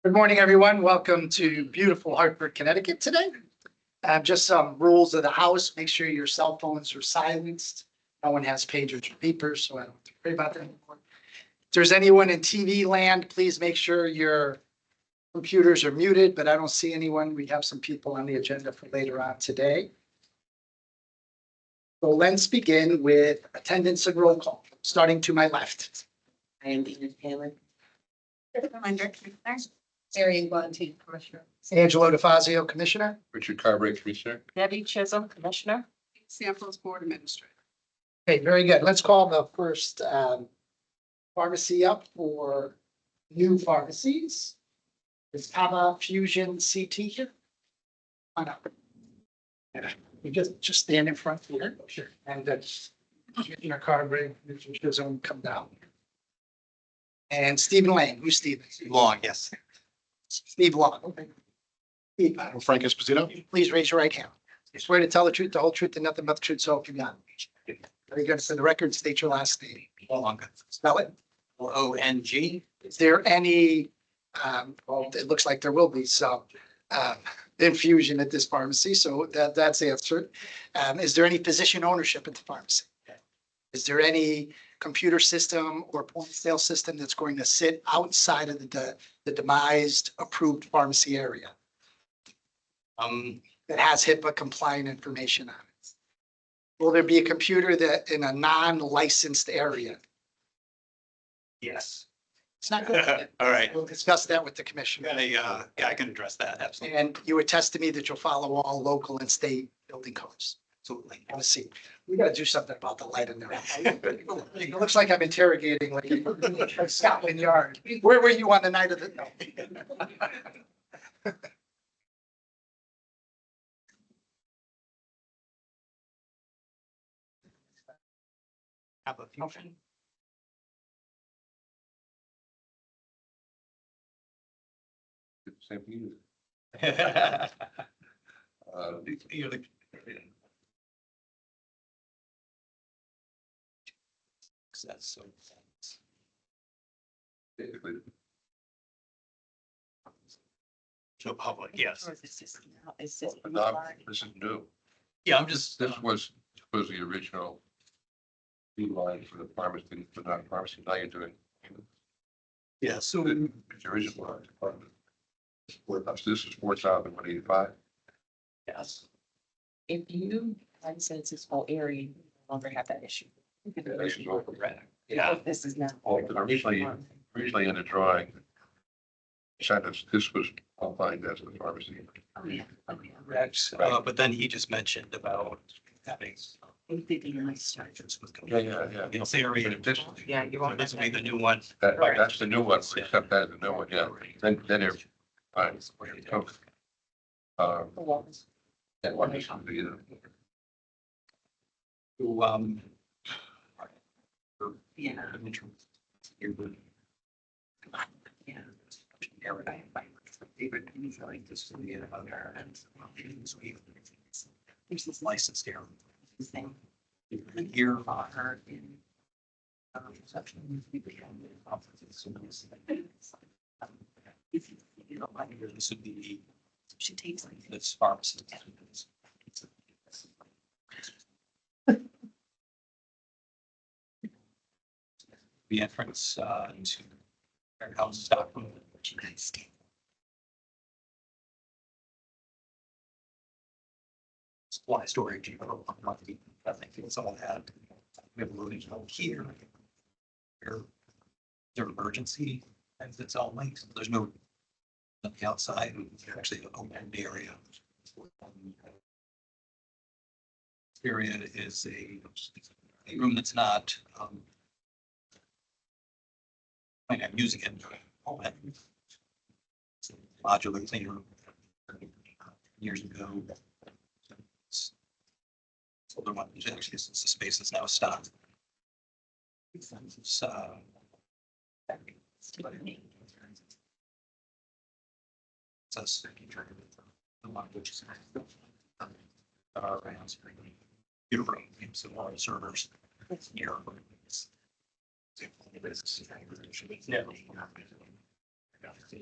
Good morning, everyone. Welcome to beautiful Hartford, Connecticut today. Just some rules of the house. Make sure your cell phones are silenced. No one has pagers or beepers, so I don't have to worry about that anymore. If there's anyone in TV land, please make sure your computers are muted, but I don't see anyone. We have some people on the agenda for later on today. So let's begin with attendance and roll call, starting to my left. I am Dina Taylor. Reminder, Arian Bonte, Commissioner. Angelo DeFazio, Commissioner. Richard Carberry, Commissioner. Debbie Chisholm, Commissioner. Samples Board Administrator. Okay, very good. Let's call the first pharmacy up for new pharmacies. Is Kava Fusion CT here? Come on up. Yeah, you just stand in front here. Sure. And that's Commissioner Carberry, Mr. Chisholm, come down. And Stephen Lane. Who's Stephen? Long, yes. Steve Long. Okay. Steve, Frank Esposito. please raise your right hand. You swear to tell the truth, the whole truth, and nothing but the truth, so help you God. Very good. For the record, state your last name. Long. Spell it. Long. Is there any, well, it looks like there will be some infusion at this pharmacy, so that's answered. Is there any physician ownership at the pharmacy? Is there any computer system or point of sale system that's going to sit outside of the demised approved pharmacy area that has HIPAA compliant information on it? Will there be a computer that in a non-licensed area? Yes. It's not good. All right. We'll discuss that with the commissioner. Yeah, I can address that. Absolutely. And you attest to me that you'll follow all local and state building codes. Absolutely. Let's see. We gotta do something about the light in there. It looks like I'm interrogating like Scotland Yard. Where were you on the night of the? No. Have a fusion. Same thing. You're the- That's so. Basically, So public, yes. Or is this just now? Is this? this is new. Yeah, I'm just, This was the original key line for the pharmacy, for not pharmacy. Now you're doing. yeah, so It's the original line. This is 4,185. yes. If you license this whole area, you no longer have that issue. Correct. Yeah. This is now. Originally in the drawing, this was outlined as the pharmacy. Correct. But then he just mentioned about having charges with. Yeah. This area. Additionally, Yeah, you So won't. this will be the new one. that's the new one. We accept that as the new one, yeah. Then they're fine. Okay. That one is the, To, Yeah. Yeah. David, you feel like this will be another, and there's this license here. Same. Here. Her in. Reception. If you don't like her, This would be she takes like. this pharmacy. The entrance into warehouse stock room. She guys stay. Supply storage. I think it's all that. We have a loading zone here. Here, their emergency exits only. So there's no on the outside. It's actually an open area. Area is a room that's not. I'm using it. It's a modular clean room. Years ago. So the one, actually, since the space is now stocked. It's, says the one which is your room, so all the servers here. Yeah.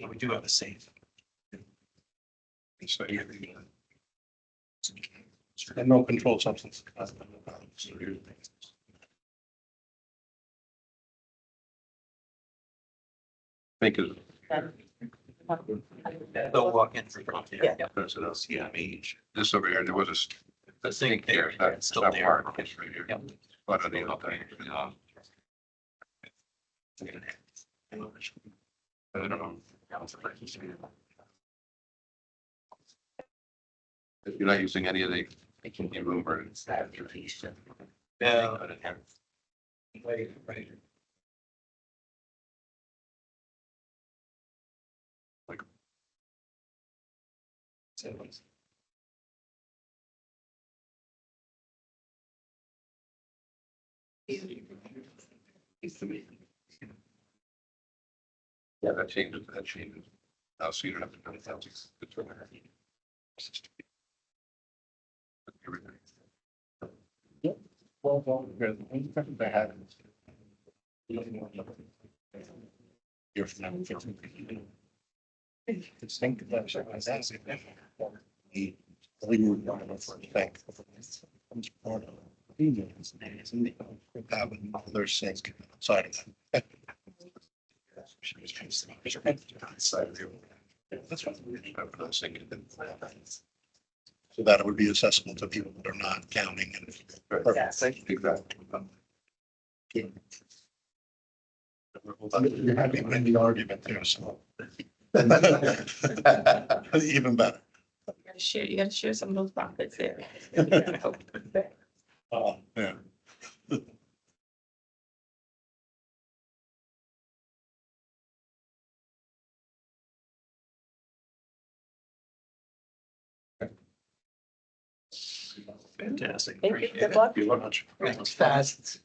We do have a safe. So, And no controlled substance. think of They'll walk in for. Yeah. residents. Yeah, age. This over here, there was The a sink sink there, here, it's that's still not there. part, it's right here. Yep. But on the other thing, I don't know. If you're not using any of the room or. Yeah. Right, right. Yeah, that changes, that changes. Now, so you don't have to. It's right there. Everything. They had. You're from them. It's think that's. The legal requirement for the bank. Comes part of it. Have another sink outside of that. That's what I'm thinking. So that it would be accessible to people that are not counting and. Exactly. You're happy to win the argument there, so. Even better. You gotta share some of those profits there. Yeah. Fantastic. Thank you. Appreciate Good it. luck. Thank you very much. It's fast.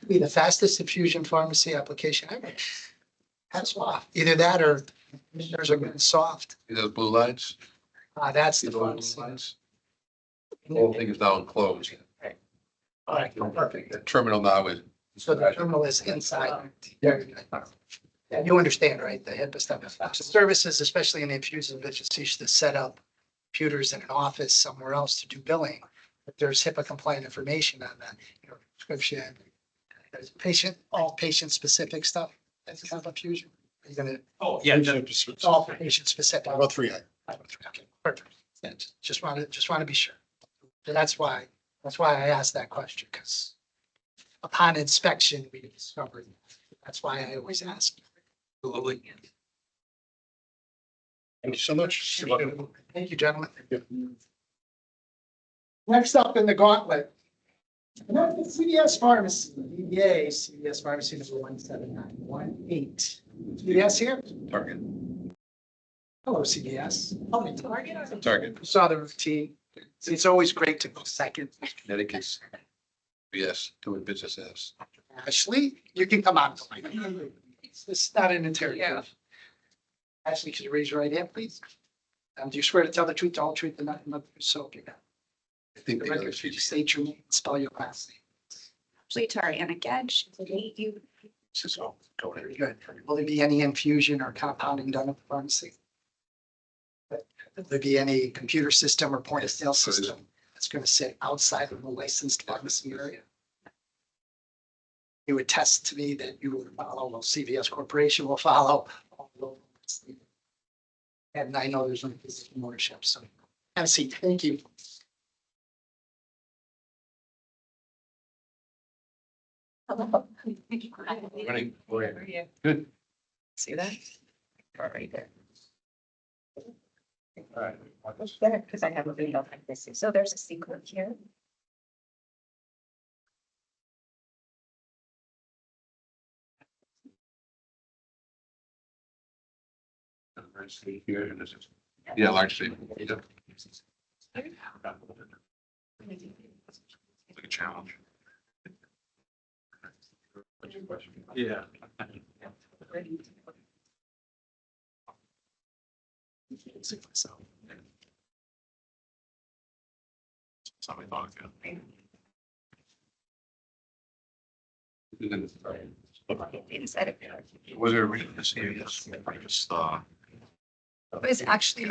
Be the fastest infusion pharmacy application ever. Hats off. Either that or commissioners are getting soft. See those blue lines? That's See the those blue pharmacy. lines? The whole thing is now enclosed. All right, perfect. The terminal now is. So the terminal is inside. Very good. Yeah, you understand, right? The HIPAA stuff. Services, especially in the infusion business, used to set up computers in an office somewhere else to do billing. But there's HIPAA compliant information on that, prescription. There's all patient specific stuff. That's kind of infusion. Are you gonna, Oh, yeah. it's all patient specific. 503. Okay, perfect. Yeah, just want to be sure. So that's why I asked that question, because upon inspection, we discovered. That's why I always ask. Absolutely. Thank you so much. Thank you, gentlemen. Next up in the gauntlet. CVS Pharmacy, DBA, CVS Pharmacy number 17918. CVS here? Target. Hello, CVS. Oh, Target. saw the routine. See, it's always great to go second. Connecticut's. Yes, doing business as. Ashley, you can come on. It's not an interrogation. Ashley, could you raise your right hand, please? Do you swear to tell the truth, the whole truth, and nothing but the truth, so help you God? I think The the record, other should you she's. state your name, and spell your last name? Tariana Gedge, you. So, go ahead. Very good. Will there be any infusion or compounding done at the pharmacy? Will there be any computer system or point of sale system that's going to sit outside of the licensed pharmacy area? You would attest to me that you will follow, well, CVS Corporation will follow. all the laws. And I know there's no position ownership, so have a seat. Thank you. Morning. Good. See that? Right there. All right. Because I have a video like this. So there's a secret here. Large state here, and this is, yeah, large state. Yeah. Like a challenge. What's your question? Yeah. Something thought, yeah. This is in the- inside of Was there a reason to see this? it was actually.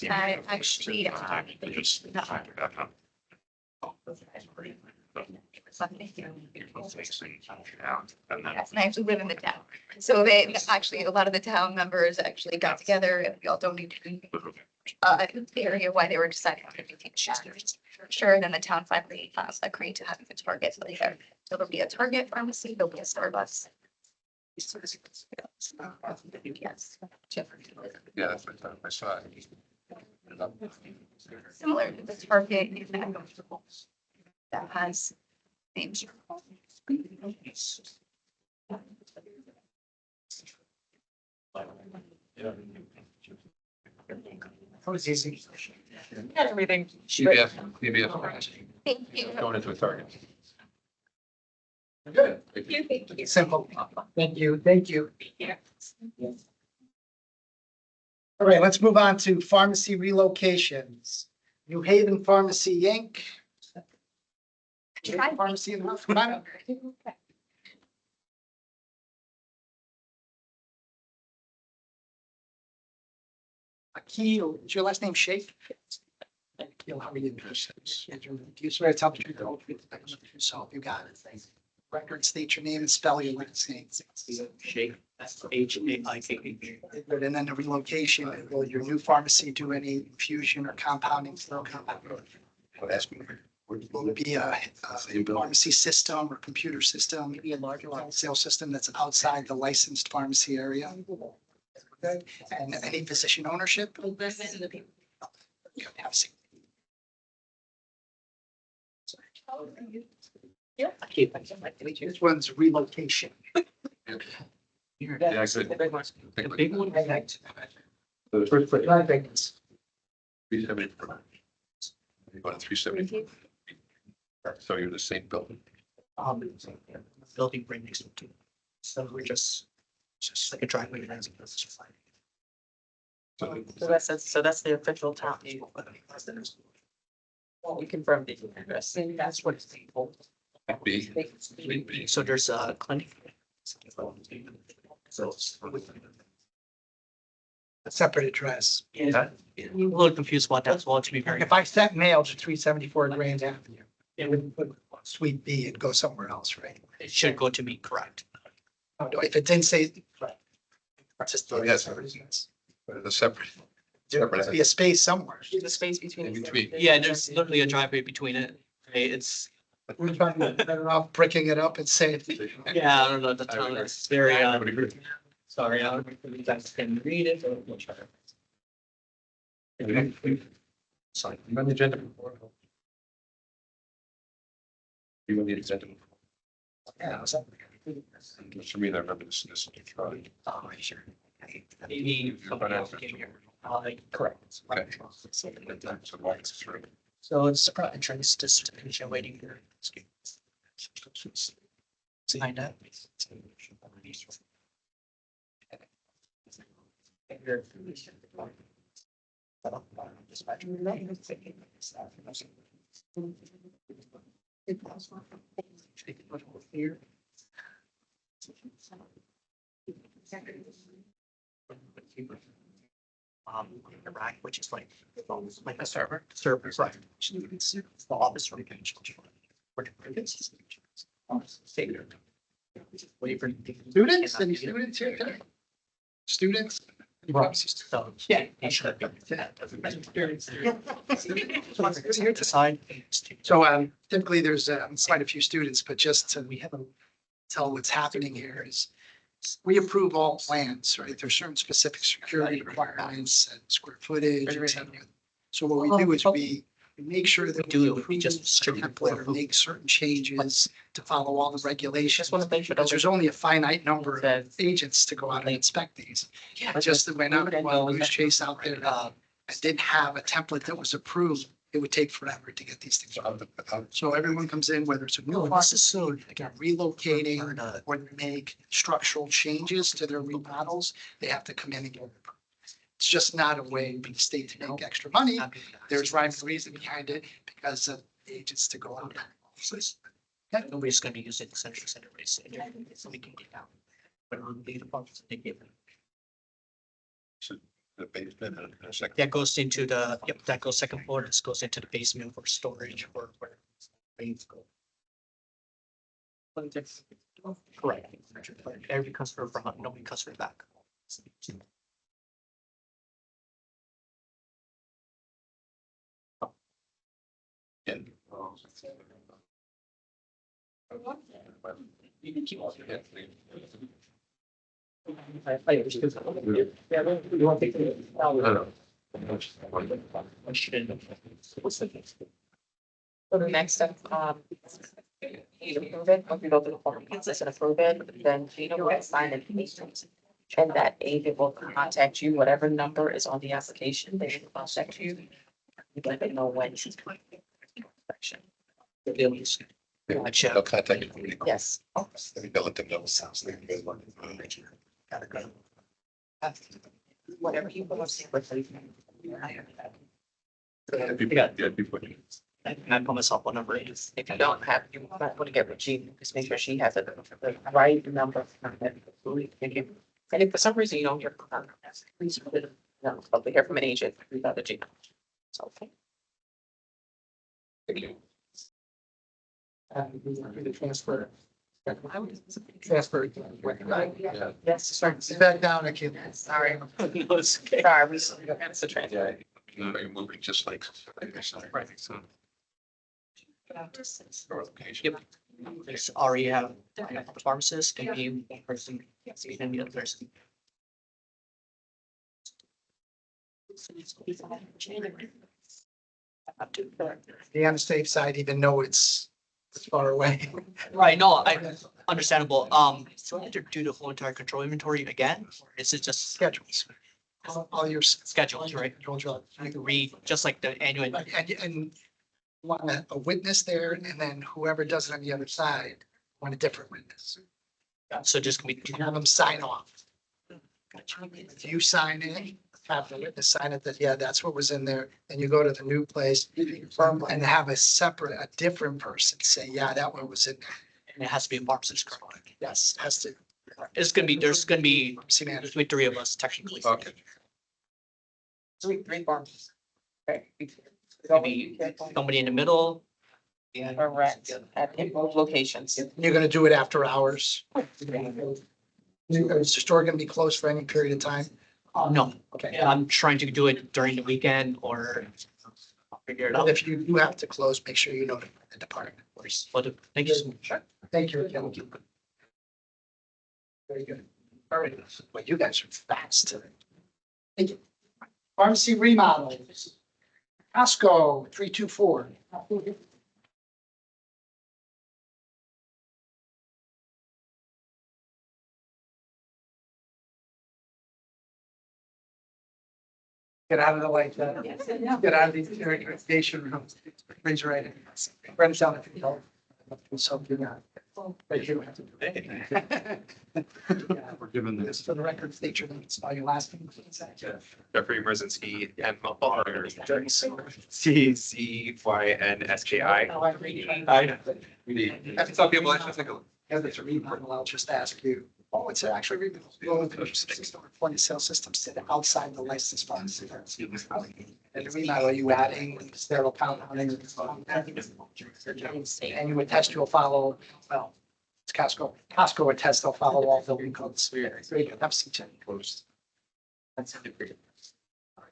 I actually. Yes, and I actually live in the town. So they, actually, a lot of the town members actually got together and we all donated the area why they were deciding on anything. Sure, and then the town finally agreed to having a Target there. So there'll be a Target pharmacy, there'll be a Starbucks. Yes. Yeah, that's what I saw. Similar to the Target in that has names. That was easy. Everything. PBS, Thank you. going into a Target. Good. Thank you. Simple. Thank you, thank you. All right, let's move on to pharmacy relocations. New Haven Pharmacy, Inc. Pharmacy in the house. Come on up. Akil, is your last name Sheikh? Akil, how are you? Do you swear to tell the truth, the whole truth, nothing but the truth, yourself? You got it. Record, state your name and spell your last name. Shake, that's H-A-I-K-H. Good, and then the relocation, will your new pharmacy do any infusion or compounding? No compounding. Will it be a pharmacy system or computer system? Maybe a larger sales system that's outside the licensed pharmacy area? Good, and any physician ownership? Good, have a seat. Yeah. This one's relocation. Yeah, I could. The big one. The first place, I think it's 374. You go to 374. So you're the same building. Building right next to it. So we're just like a driveway. So that's the official town name. We confirmed the address. That's what it's people. B. B. So there's a clinic. So it's. a separate address. Yeah, I'm a little confused about that as well, to be very. If I sent mail to 374 Grand Avenue, it would put Suite B and go somewhere else, right? It should go to me, correct? If it didn't say. It's just. Oh, yes. The separate. There must be a space somewhere. There's a space In between. between. Yeah, there's literally a driveway between it. Okay, it's, We're trying to better off bricking it up and say. yeah, I don't know, the I would town agree. is very, I would agree. sorry, I don't know if you guys can read it or whichever. Sorry. You on the agenda before? You on the agenda before? Yeah, so- For me, I remember this. Oh, sure. Maybe somebody else came here. Correct. Okay. So walk us through. So it's a entrance, just waiting here. Find out. Here. The rack, which is like a server, right? The office room. Wait for. Students, any students here today? Students? So, Yeah. he should be. So here to sign. So typically there's quite a few students, but just to, we haven't tell what's happening here is we approve all plans, right? There's certain specific security requirements and square footage, et cetera. So what we do is we make sure that Do we it, we approve just the strictly template or make certain changes to follow all the regulations. Just want to make sure. Because there's only a finite number of Says- agents to go out and inspect these. Yeah, I just went out and know goose chase out there and didn't have a template that was approved. It would take forever to get these things. So everyone comes in, whether it's a new pharmacy, again, relocating, or they make structural changes to their remodels, they have to come in and get it. It's just not a way for the state to make extra money. There's rhyme and reason behind it because of agents to go out. Nobody's gonna be using the central center race, so we can get down. But on the departments, they give it. The basement and a second. That goes into the, yep, that goes second floor, this goes into the basement for storage or where. Things go. Correct. Every customer front, nobody customer back. Yeah. You can keep all of it. So the next step, you approve it, once we go through the form, it's an approve it, then Gina will sign an agent. And that agent will contact you, whatever number is on the application, they will contact you. You let them know when she's coming. Gotcha. They'll contact you. pretty quick. Yes. They'll let them know. Sounds like a good one. Gotta go. Whatever you want to see. Yeah, people. And I put myself what number it is. If you don't have, you might want to get with Gina, just make sure she has the right number. And if for some reason you don't hear, please, no, hope to hear from an agent, we got the Gina. So, okay. Thank you. The transfer. Transfer. Yeah. Yes, sorry. Sit back down, again. Sorry, No, it's okay. sorry, that's the transfer. Yeah. You're moving just like. Right. So. Location. Yep. There's already have the pharmacist and be one person, and the other person. Up to. Be on the safe side, even though it's far away. Right, no, understandable. So I have to do the whole entire control inventory again, or is it just Schedules. All your schedules, right? control jobs. I can read just like the annual. And want a witness there, and then whoever does it on the other side, want a different witness. So just gonna be. You have them sign off. If you sign it, have the witness sign it that, yeah, that's what was in there, and you go to the new place and have a separate, a different person say, yeah, that one was in there. And it has to be a pharmacist, correct? Yes, has to. It's gonna be, there's gonna be, See, man, there's three of us technically. Okay. Three forms. Okay. Maybe somebody in the middle. Yeah. Correct, at in both locations. you're gonna do it after hours. Is the store gonna be closed for any period of time? No, Okay. I'm trying to do it during the weekend or I'll figure it But out. if you do have to close, make sure you notify the department. But thank you so much. Thank you. Ken. Very good. All right, well, you guys are fast today. Thank you. Pharmacy remodel. Costco, 324. Get out of the light. Get out of the irrigation room. Raise your right hand. Write it down if you don't. Something. But you don't have to do it. We're given This for the record, state your name, spell your last name. please. Jeffrey Merzinski, CZYNSKI. Oh, I read it. I have to tell people I should take a look. Yeah, that's a remodel. I'll just ask you. Oh, it's actually remodel. Point of sale systems sit outside the licensed pharmacy. And the remodel, are you adding sterile compounding? And you would test, you'll follow, well, it's Costco. Costco would test, they'll follow all building codes. Very good. Have a seat. Closed.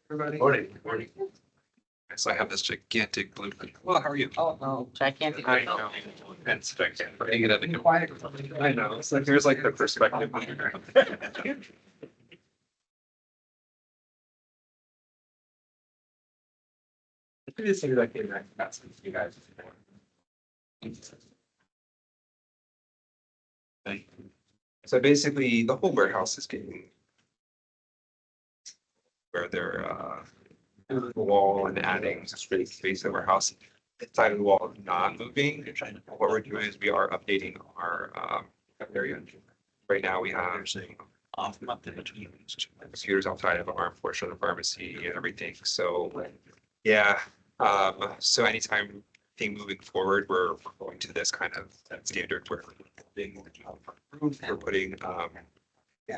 Everybody. Morning, morning. So I have this gigantic blue. Well, how are you? Oh, no, gigantic. I know. It's gigantic. Putting it at the quiet. I know. So here's like the perspective. This is like the that's you guys. So basically, the whole warehouse is getting where they're the wall and adding space in the warehouse. The side of the wall is not moving. What we're doing is we are updating our area. Right now, we have Off month in between. computers outside of our portion of the pharmacy and everything. So, yeah. So anytime think moving forward, we're going to this kind of standard where we're putting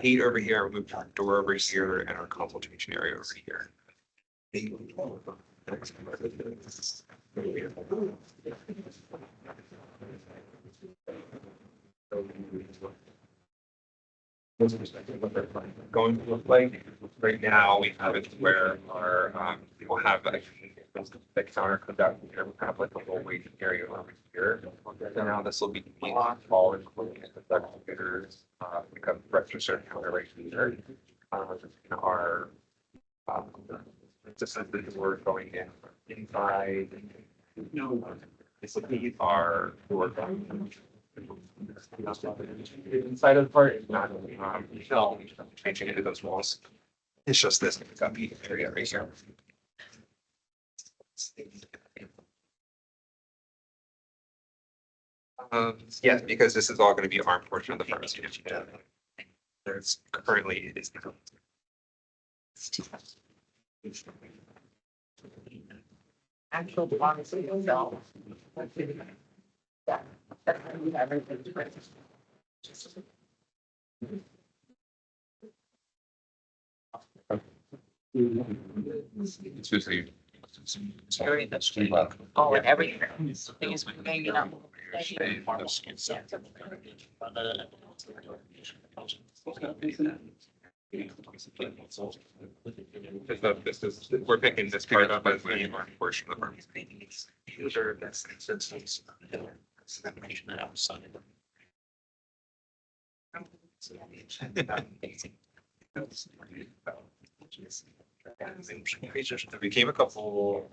gate over here, we're moving our door over here, and our consultation area over here. Going to look like right now, we have it where our we'll have the counter conduct here, we have like a little waiting area over here. So now this will be all including the computers, we have register counter right here. Our this is the door going in inside. This will be our door. Inside of the part, it's not changing into those walls. It's just this copy area right here. Yes, because this is all going to be armed portion of the pharmacy. There's currently it is. Actual pharmacy itself. Yeah. That's how you have everything. It's just a. Oh, and everything. Things hanging up. This is, we're picking this part up as the portion of the pharmacy.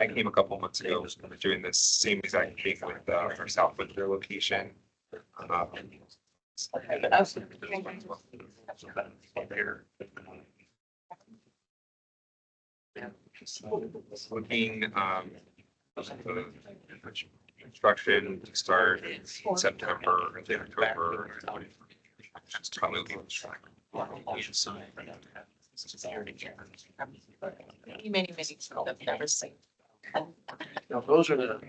I came a couple months ago doing this same exact thing with our South Windsor location. Looking the construction to start in September, early October. Just probably Many I've never seen. No, those are the.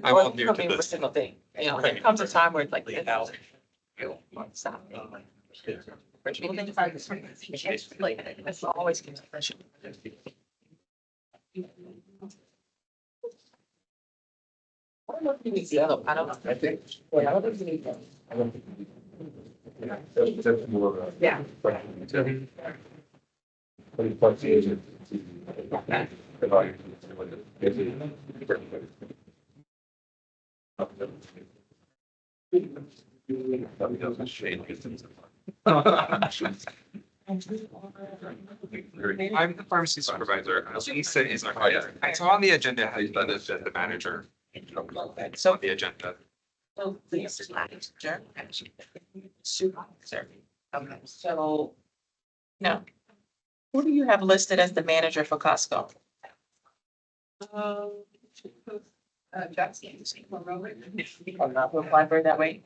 I'm all new to Every this. single thing, you know, there comes a time where it's like. Stop. Like, it's always confession. I don't think it's yellow. I don't. I think. Yeah, I don't think you need that. That's more of a. Yeah. I'm the pharmacy supervisor. Lisa is our hire. I saw on the agenda how you done this as the manager. So, On the agenda. so please, manager, supervisor. Okay, so. No. Who do you have listed as the manager for Costco? Jackson. I'm not apply for it that way.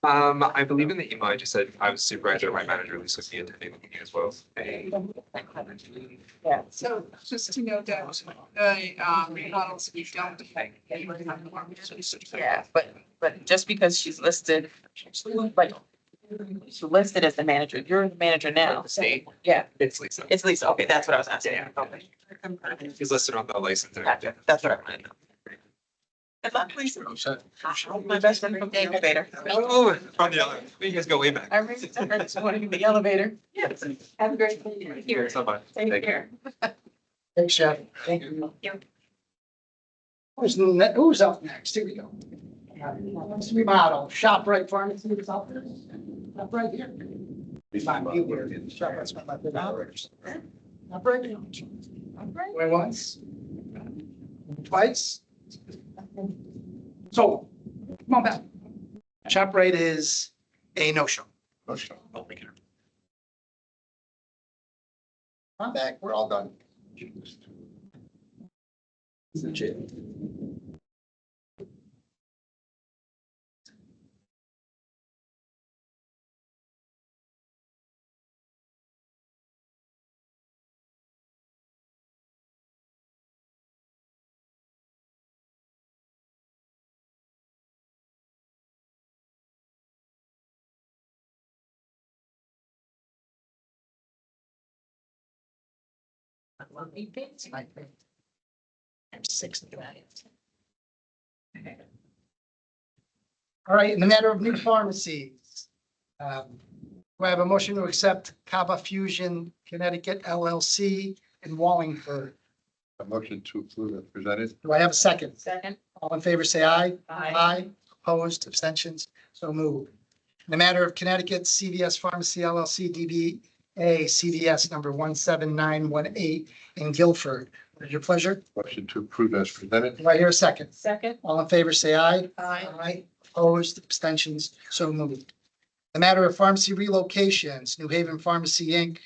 I believe in the email, I just said I was supervisor, my manager, Lisa, will be attending the meeting as well. Yeah. So just to note that, remodels we don't. Yeah, but just because she's listed, like, she's listed as the manager, you're the manager now. State, Yeah, it's Lisa. it's Lisa. Okay, that's what I was asking. Yeah. Okay. He's listed on the license. and Gotcha. That's what I wanted to know. Good luck, Lisa. My best friend from the elevator. Oh, from the other, you guys go way back. I remember her this morning in the elevator. Yes. Have a great day. Here. So much. Take care. Thanks, Jeff. Thank you. Who's up next? Here we go. Let's remodel. ShopRite Pharmacy is up there. Up right here. Not you here. ShopRite's been like $100. Up right here. Going once. Twice. So, come on back. ShopRite is a no-show. No, sure. Come back, we're all done. I'm 60. All right, in the matter of new pharmacies, do I have a motion to accept Kava Fusion Connecticut LLC in Wallingford? A motion to approve as presented. Do I have a second? Second. All in favor, say aye. Aye. Opposed, abstentions, so moved. In the matter of Connecticut CVS Pharmacy LLC DBA CVS number 17918 in Guilford. What is your pleasure? Motion to approve as presented. Do I hear a second? Second. All in favor, say aye. Aye. Opposed, abstentions, so moved. The matter of pharmacy relocations, New Haven Pharmacy Inc.,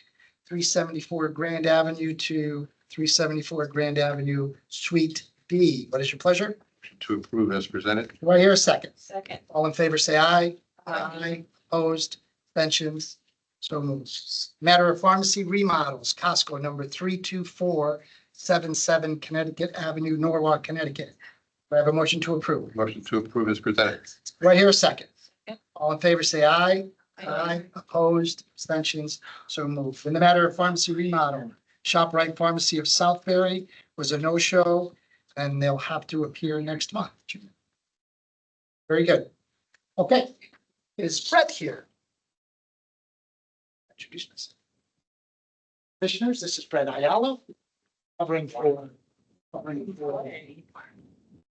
374 Grand Avenue to 374 Grand Avenue, Suite B. What is your pleasure? Motion to approve as presented. Do I hear a second? Second. All in favor, say aye. Aye. Opposed, abstentions, so moved. Matter of pharmacy remodels, Costco number 32477 Connecticut Avenue, Norwalk, Connecticut. Do I have a motion to approve? Motion to approve as presented. Do I hear a second? Second. All in favor, say aye. Opposed, abstentions, so moved. In the matter of pharmacy remodel, ShopRite Pharmacy of Southbury was a no-show, and they'll have to appear next month. Very good. Okay, is Brett here? Introduce myself. Commissioners, this is Brett Ayala, covering for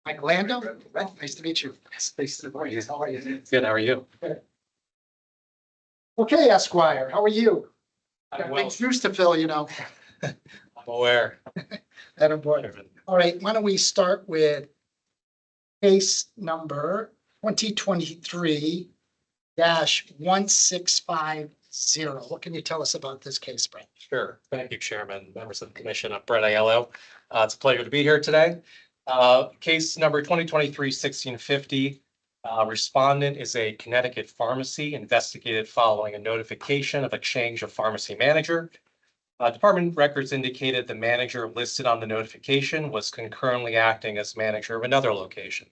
Mike Lando. Brett, nice to meet you. Nice to meet you. How are you? Good, how are you? Okay, Esquire, how are you? Got I'm well. big shoes to fill, you know. I'm aware. That important. All right, why don't we start with case number 2023-1650. What can you tell us about this case, Brett? Sure. Thank you, Chairman, members of the commission. I'm Brett Aiello. It's a pleasure to be here today. Case number 2023-1650. Respondent is a Connecticut pharmacy investigated following a notification of a change of pharmacy manager. Department records indicated the manager listed on the notification was concurrently acting as manager of another location.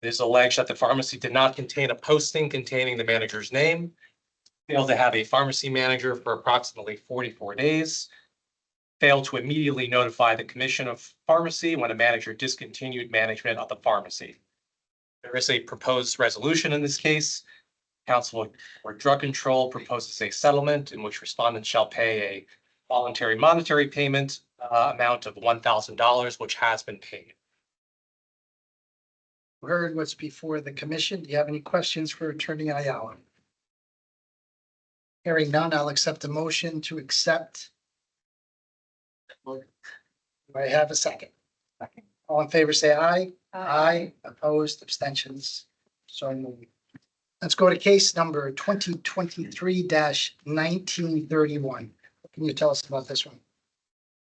It is alleged that the pharmacy did not contain a posting containing the manager's name, failed to have a pharmacy manager for approximately 44 days, failed to immediately notify the Commission of Pharmacy when a manager discontinued management of the pharmacy. There is a proposed resolution in this case. Council for Drug Control proposes a settlement in which respondents shall pay a voluntary monetary payment amount of $1,000, which has been paid. Heard what's before the commission. Do you have any questions for Attorney Ayala? Hearing none, I'll accept a motion to accept. Do I have a second? All in favor, say aye. Opposed, abstentions, so moved. Let's go to case number 2023-1931. What can you tell us about this one?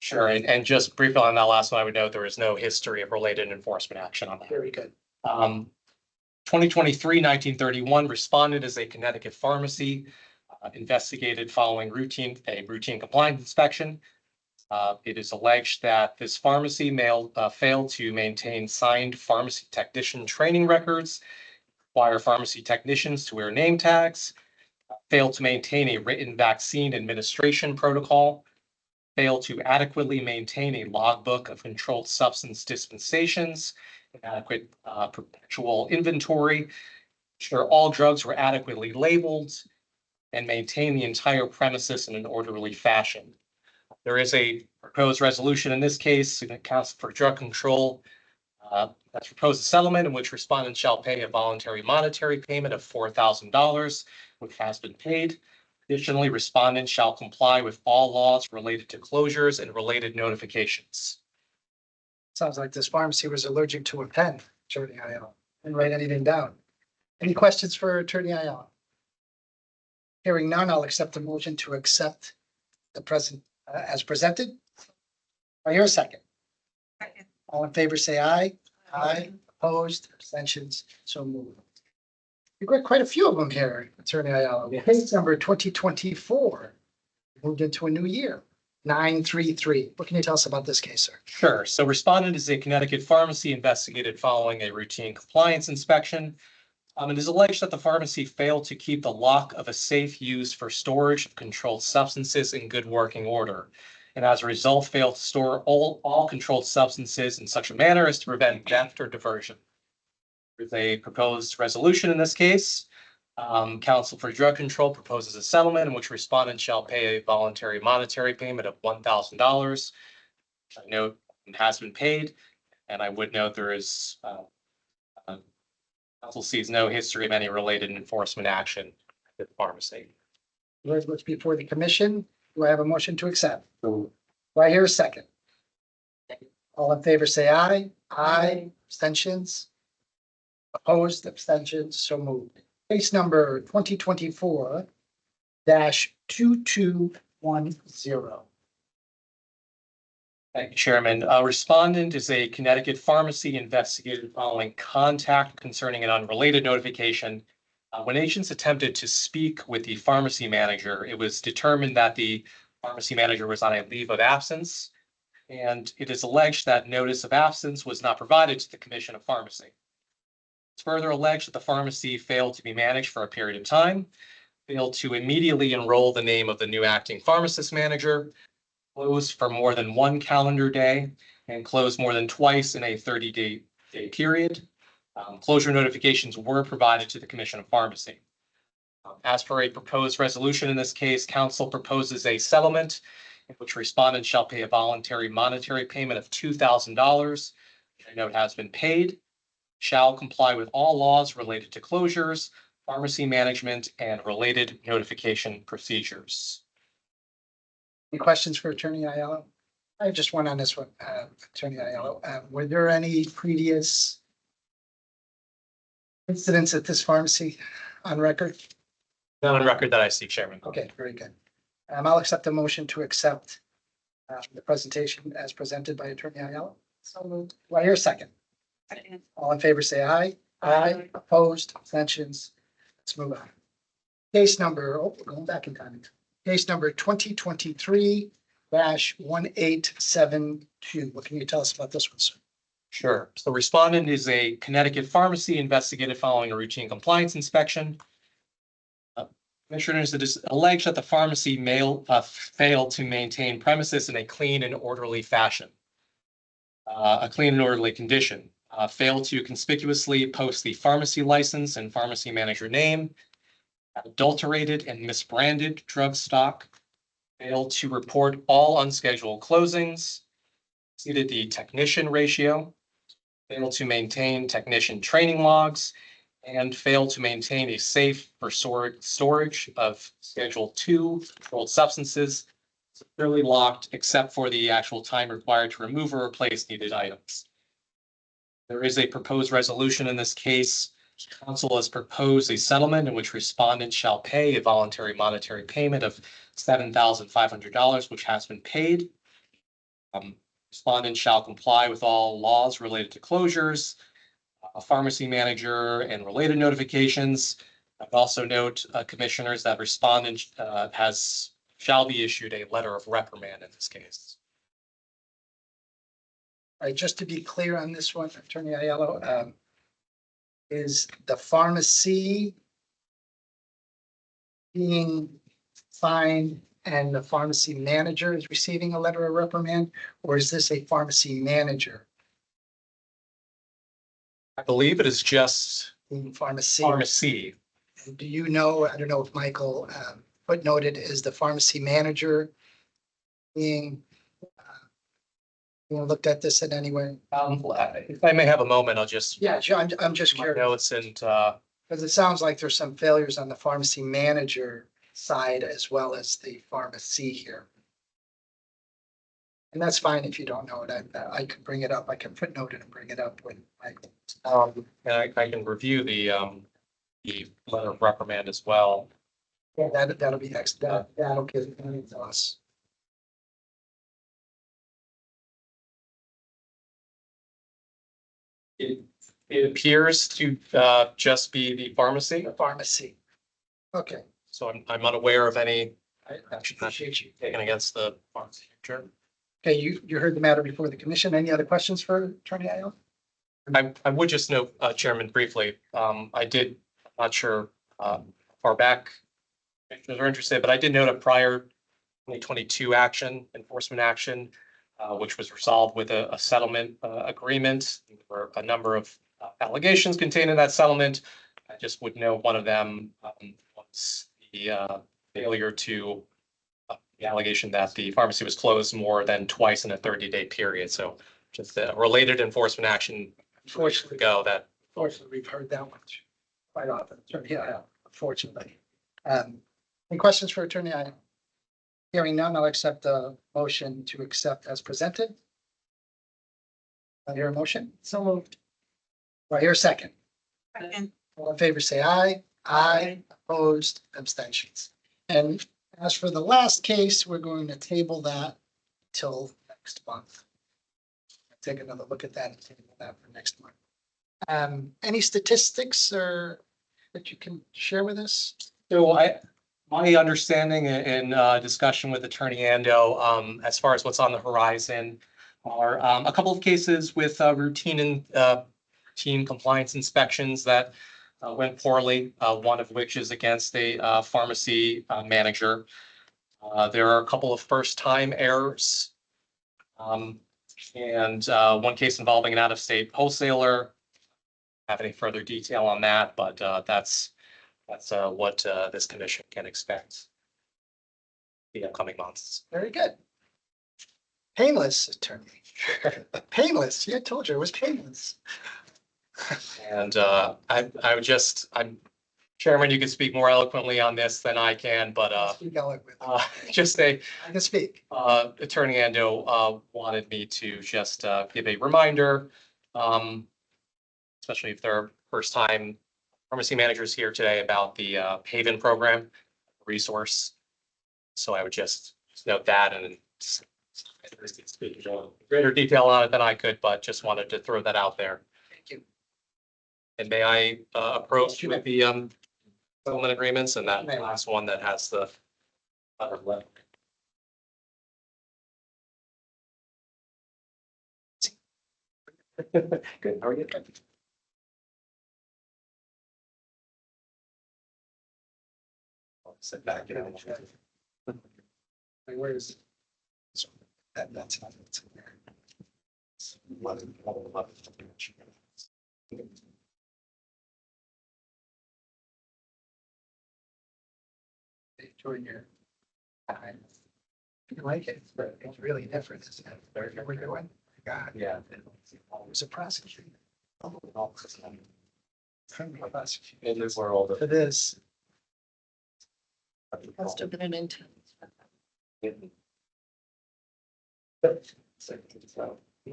Sure, and just briefly on that last one, I would note there is no history of related enforcement action on that. Very good. 2023-1931 responded as a Connecticut pharmacy investigated following a routine compliance inspection. It is alleged that this pharmacy failed to maintain signed pharmacy technician training records, require pharmacy technicians to wear name tags, failed to maintain a written vaccine administration protocol, failed to adequately maintain a logbook of controlled substance dispensations, adequate perpetual inventory, ensure all drugs were adequately labeled, and maintain the entire premises in an orderly fashion. There is a proposed resolution in this case, in Council for Drug Control, that's proposed a settlement in which respondents shall pay a voluntary monetary payment of $4,000, which has been paid. Additionally, respondents shall comply with all laws related to closures and related notifications. Sounds like this pharmacy was allergic to a pen, Attorney Ayala. Didn't write anything down. Any questions for Attorney Ayala? Hearing none, I'll accept the motion to accept the present as presented. I hear a second. Second. All in favor, say aye. Opposed, abstentions, so moved. We've got quite a few of them here, Attorney Ayala. Case number 2024. Moved into a new year. 933. What can you tell us about this case, sir? Sure. So respondent is a Connecticut pharmacy investigated following a routine compliance inspection. It is alleged that the pharmacy failed to keep the lock of a safe used for storage of controlled substances in good working order. and as a result, failed to store all controlled substances in such a manner as to prevent theft or diversion. With a proposed resolution in this case, Council for Drug Control proposes a settlement in which respondent shall pay a voluntary monetary payment of $1,000. I note it has been paid, and I would note there is, council sees no history of any related enforcement action at the pharmacy. What's before the commission? Do I have a motion to accept? Do I hear a second? All in favor, say aye. Aye. Abstentions? Opposed, abstentions, so moved. Case number 2024-2210. Thank you, Chairman. Respondent is a Connecticut pharmacy investigated following contact concerning an unrelated notification. When agents attempted to speak with the pharmacy manager, it was determined that the pharmacy manager was on a leave of absence, and it is alleged that notice of absence was not provided to the Commission of Pharmacy. It's further alleged that the pharmacy failed to be managed for a period of time, failed to immediately enroll the name of the new acting pharmacist manager, closed for more than one calendar day, and closed more than twice in a 30-day period. Closure notifications were provided to the Commission of Pharmacy. As for a proposed resolution in this case, council proposes a settlement in which respondent shall pay a voluntary monetary payment of $2,000. I note has been paid, shall comply with all laws related to closures, pharmacy management, and related notification procedures. Any questions for Attorney Aiello? I have just one on this one, Attorney Aiello. Were there any previous incidents at this pharmacy on record? Not on record that I see, Chairman. Okay, very good. I'll accept the motion to accept the presentation as presented by Attorney Aiello. So moved. Do I hear a second? All in favor, say aye. Aye. Opposed, abstentions. Let's move on. Case number, we're going back in time. Case number 2023-1872. What can you tell us about this one, sir? Sure. So the respondent is a Connecticut pharmacy investigated following a routine compliance inspection. Commissioners, it is alleged that the pharmacy failed to maintain premises in a clean and orderly fashion. A clean and orderly condition. Failed to conspicuously post the pharmacy license and pharmacy manager name. Adulterated and misbranded drug stock. Failed to report all unscheduled closings. Exceeded the technician ratio. Failed to maintain technician training logs, and failed to maintain a safe for storage of Schedule II controlled substances, securely locked except for the actual time required to remove or replace needed items. There is a proposed resolution in this case. Council has proposed a settlement in which respondent shall pay a voluntary monetary payment of $7,500, which has been paid. Respondent shall comply with all laws related to closures, a pharmacy manager, and related notifications. I'd also note, commissioners, that respondent shall be issued a letter of reprimand in this case. All right, just to be clear on this one, Attorney Aiello, is the pharmacy being fined and the pharmacy manager is receiving a letter of reprimand, or is this a pharmacy manager? I believe it is just The pharmacy. pharmacy. Do you know, I don't know if Michael footnoted, is the pharmacy manager being looked at this in any way? If I may have a moment, I'll just. Yeah, sure, I'm just My curious, notes and, because it sounds like there's some failures on the pharmacy manager side as well as the pharmacy here. And that's fine if you don't know it. I could bring it up. I can footnote it and bring it up when Michael. and I can review the letter of reprimand as well. That'll be next. That'll give it to us. It appears to just be the pharmacy, The pharmacy. Okay, so I'm unaware of any I action appreciate you. taken against the pharmacy. Sure. Okay, you heard the matter before the commission. Any other questions for Attorney Aiello? I would just note, Chairman, briefly, I did, not sure far back, if you're interested, but I did note a prior 2022 action, enforcement action, which was resolved with a settlement agreement. There were a number of allegations contained in that settlement. I just would note one of them was the failure to the allegation that the pharmacy was closed more than twice in a 30-day period. So just a related enforcement action Unfortunately, ago that unfortunately, we've heard that one quite often. Yeah, unfortunately. Any questions for Attorney Item? Hearing none, I'll accept the motion to accept as presented. I hear a motion. So moved. Do I hear a second? Second. All in favor, say aye. Aye. Opposed, abstentions. And as for the last case, we're going to table that till next month. Take another look at that and table that for next month. Any statistics or that you can share with us? So my understanding in discussion with Attorney Ando, as far as what's on the horizon are a couple of cases with routine compliance inspections that went poorly, one of which is against a pharmacy manager. There are a couple of first-time errors. And one case involving an out-of-state wholesaler. Have any further detail on that, but that's what this commission can expect the upcoming months. Very good. Painless, attorney. Painless. Yeah, I told you it was painless. And I'm Chairman, you can speak more eloquently on this than I can, but Speak eloquently. just say I can speak. Attorney Ando wanted me to just give a reminder, especially if there are first-time pharmacy managers here today, about the Haven program resource. So I would just note that and speak in greater detail on it than I could, but just wanted to throw that out there. Thank you. And may I approach with the settlement agreements and that last one that has the letter left. Good, how are you? I'll sit back. Where is? That's not it. Enjoying your time. You like it? It's really different, isn't it? What we're doing? God, Yeah. it's a prosecutor. Criminal prosecutor. In this world. It is. Must have been an intern. In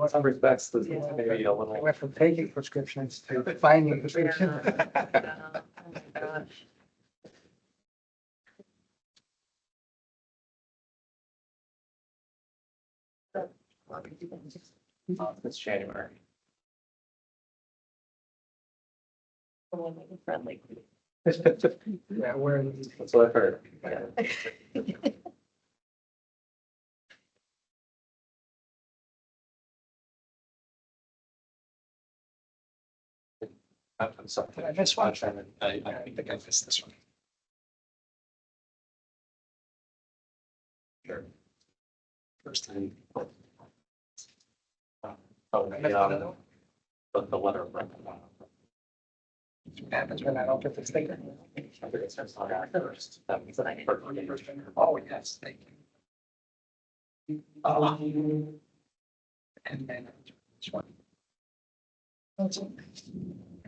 some respects, this is maybe a I little. went from taking prescriptions to finding prescriptions. It's January. Friendly. Yeah, we're in. That's what I've heard. I'm sorry. Did I miss one? I think I missed this one. Sure. First time. Oh, the letter. Happens when I don't get the sticker. First. That means that I. Oh, yes, thank you. And then this one. That's it.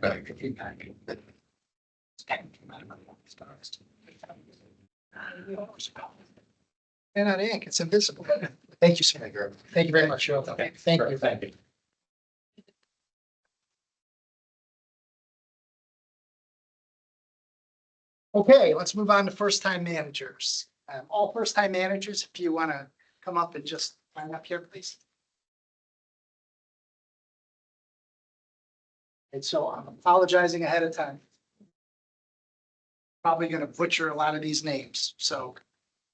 Back. Came back. It's 10 came out of my stars. And not ink, it's invisible. Thank you, sir. Thank you very much. Cheryl. Okay, Thank sure, you. Thank you. Okay, let's move on to first-time managers. All first-time managers, if you want to come up and just line up here, please. And so I'm apologizing ahead of time. Probably going to butcher a lot of these names, so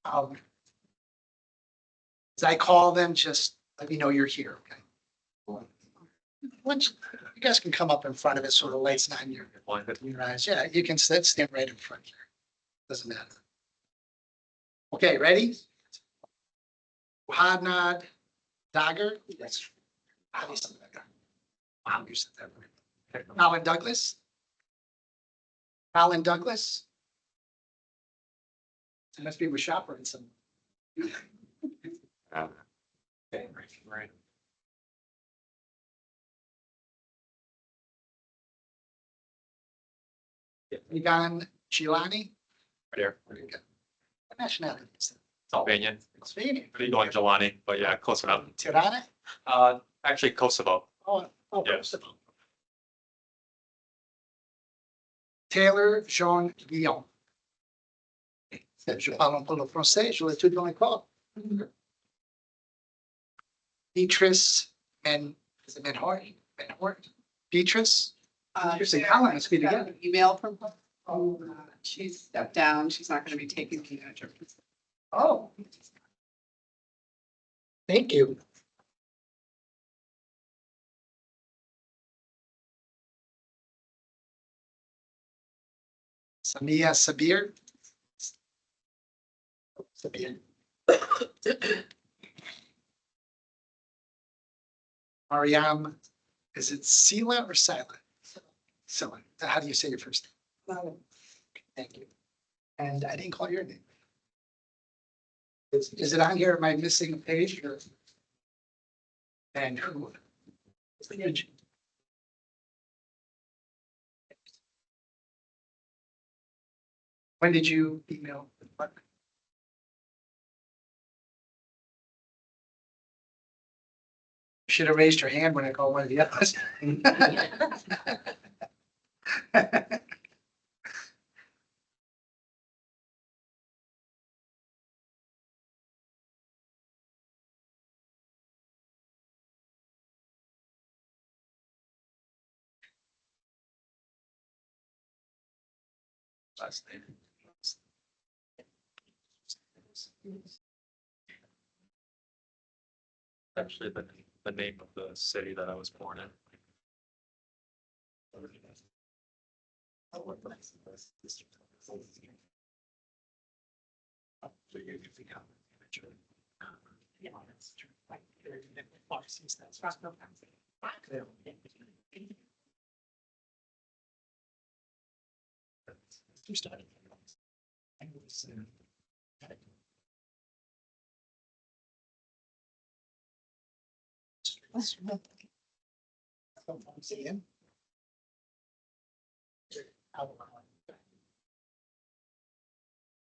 as I call them, just let me know you're here, okay? Once, you guys can come up in front of it so the light's not in your eyes. Yeah, you can stand right in front here. Doesn't matter. Okay, ready? Hadnad Dagger. Yes. How do you say that? Wow, you said that right. Alan Douglas. Alan Douglas. It must be with Shopper and some. Okay, right. Egon Gilani. There, Very good. What nationality is that? Albania, Slovenian. pretty going Jelani, but yeah, close enough. Tirana? Actually Kosovo. Oh, Yeah. Kosovo. Taylor Jean Guillon. Je parle un peu le français, je l'étudie dans l'école. Beatrice and, is it Menhort? Menhort? Beatrice? Beatrice and Colin must be got together. an email from her. She's stepped down. She's not gonna be taking the manager. Oh. Thank you. Samia Sabir. Sabir. Mariam, is it Sila or Sila? Sila. How do you say your first name? Thank you. And I didn't call your name. Is it on here? Am I missing a page or? And who? When did you email? Should have raised your hand when I called one of the others. Last name. Actually, the name of the city that I was born in.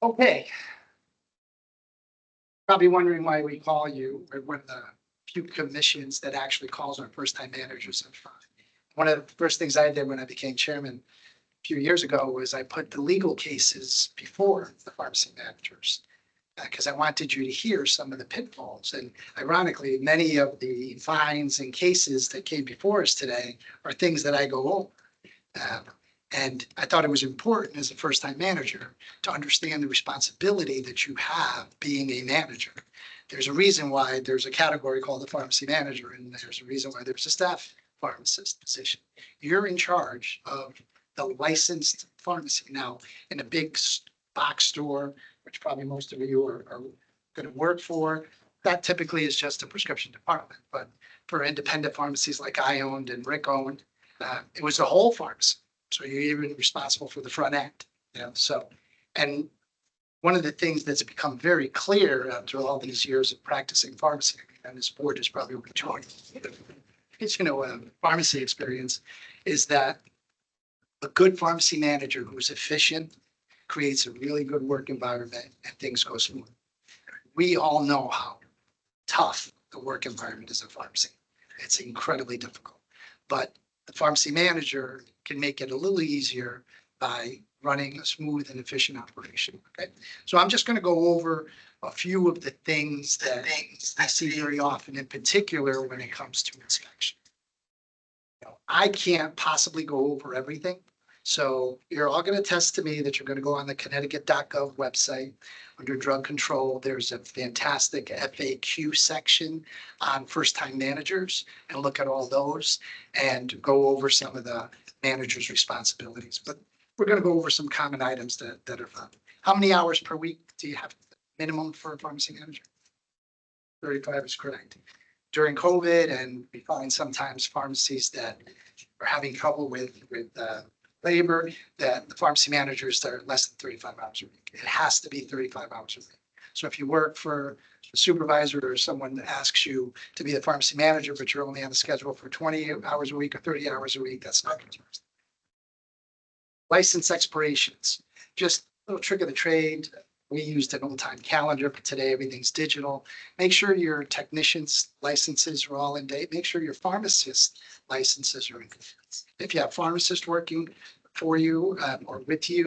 Okay. Probably wondering why we call you, we're one of the few commissions that actually calls our first-time managers up front. One of the first things I did when I became chairman a few years ago was I put the legal cases before the pharmacy managers. Because I wanted you to hear some of the pitfalls. And ironically, many of the fines and cases that came before us today are things that I go over. And I thought it was important as a first-time manager to understand the responsibility that you have being a manager. There's a reason why there's a category called the pharmacy manager, and there's a reason why there's a staff pharmacist position. You're in charge of the licensed pharmacy. Now, in a big box store, which probably most of you are going to work for, that typically is just a prescription department. But for independent pharmacies like I owned and Rick owned, it was a whole pharmacy. So you're even responsible for the front end, so, and one of the things that's become very clear after all these years of practicing pharmacy, and this board is probably joined, it's, pharmacy experience, is that a good pharmacy manager who's efficient creates a really good work environment and things go smooth. We all know how tough the work environment is in pharmacy. It's incredibly difficult, but the pharmacy manager can make it a little easier by running a smooth and efficient operation. Okay, so I'm just going to go over a few of the things that I see very often, in particular when it comes to inspection. I can't possibly go over everything. So you're all going to attest to me that you're going to go on the Connecticut.gov website. Under drug control, there's a fantastic FAQ section on first-time managers, and look at all those and go over some of the manager's responsibilities. But we're going to go over some common items that are fun. How many hours per week do you have minimum for a pharmacy manager? 35 is correct. During COVID, and we find sometimes pharmacies that are having trouble with labor, that the pharmacy managers that are less than 35 hours a week. It has to be 35 hours a week. So if you work for a supervisor or someone that asks you to be the pharmacy manager, but you're only on the schedule for 20 hours a week or 30 hours a week, that's not going to. License expirations, just a little trick of the trade. We used an old time calendar, but today everything's digital. Make sure your technicians' licenses are all in date. Make sure your pharmacist licenses are in date. If you have pharmacists working for you or with you,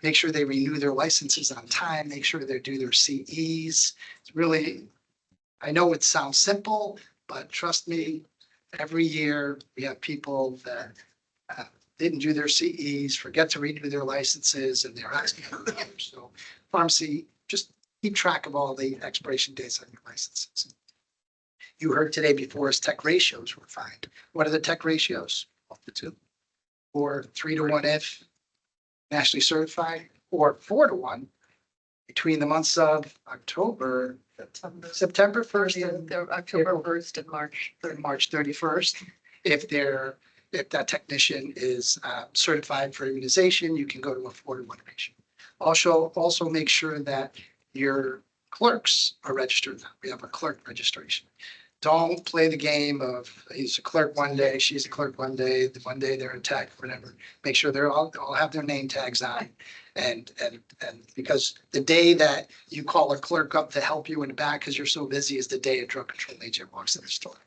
make sure they renew their licenses on time. Make sure they do their CEs. It's really, I know it sounds simple, but trust me, every year we have people that didn't do their CEs, forget to renew their licenses, and they're asking for them. So pharmacy, just keep track of all the expiration dates on your licenses. You heard today before us tech ratios were found. What are the tech ratios? 1-2, or 3-1 if nationally certified, or 4-1 between the months of September 1st and October 1st and March 31st. If that technician is certified for immunization, you can go to a 4-1 ratio. Also make sure that your clerks are registered. We have a clerk registration. Don't play the game of he's a clerk one day, she's a clerk one day, the one day they're a tech, whatever. Make sure they're all have their name tags on. And because the day that you call a clerk up to help you in the back because you're so busy is the day a drug control agent walks in the store.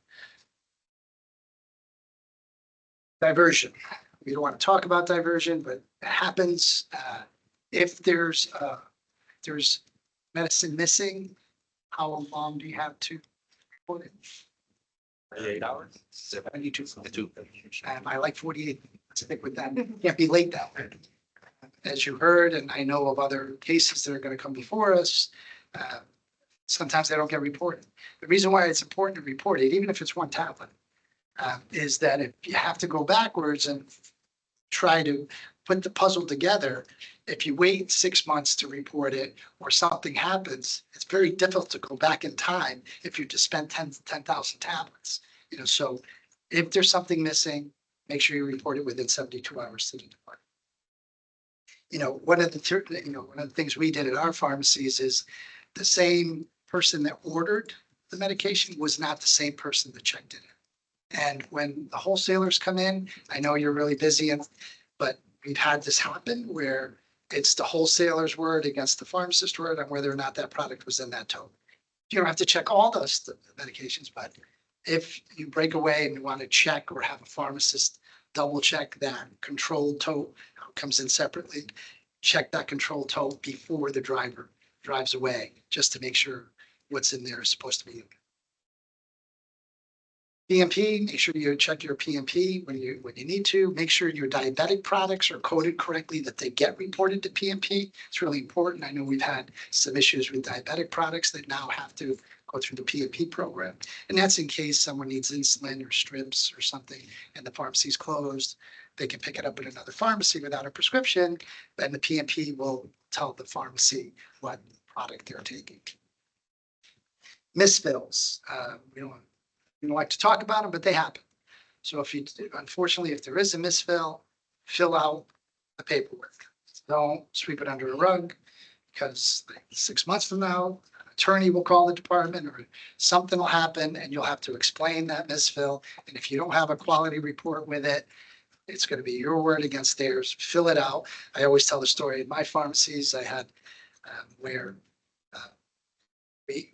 Diversion. We don't want to talk about diversion, but it happens. If there's medicine missing, how long do you have to put it? 48 hours. 72. I like 48. Stick with that. Can't be late that way. As you heard, and I know of other cases that are going to come before us, sometimes they don't get reported. The reason why it's important to report it, even if it's one tablet, is that if you have to go backwards and try to put the puzzle together, if you wait 6 months to report it or something happens, it's very difficult to go back in time if you just spend 10,000 tablets. So if there's something missing, make sure you report it within 72 hours to the department. One of the things we did at our pharmacies is the same person that ordered the medication was not the same person that checked it in. And when the wholesalers come in, I know you're really busy, but we've had this happen where it's the wholesaler's word against the pharmacist word on whether or not that product was in that tote. You don't have to check all those medications, but if you break away and you want to check or have a pharmacist double check that controlled tote comes in separately, check that controlled tote before the driver drives away, just to make sure what's in there is supposed to be. PMP, make sure you check your PMP when you need to. Make sure your diabetic products are coded correctly, that they get reported to PMP. It's really important. I know we've had some issues with diabetic products that now have to go through the PMP program. And that's in case someone needs insulin or strips or something and the pharmacy's closed. They can pick it up at another pharmacy without a prescription, and the PMP will tell the pharmacy what product they're taking. Misfills. We don't like to talk about them, but they happen. So unfortunately, if there is a misfill, fill out the paperwork. Don't sweep it under a rug, because 6 months from now, an attorney will call the department or something will happen and you'll have to explain that misfill. And if you don't have a quality report with it, it's going to be your word against theirs. Fill it out. I always tell the story in my pharmacies I had where we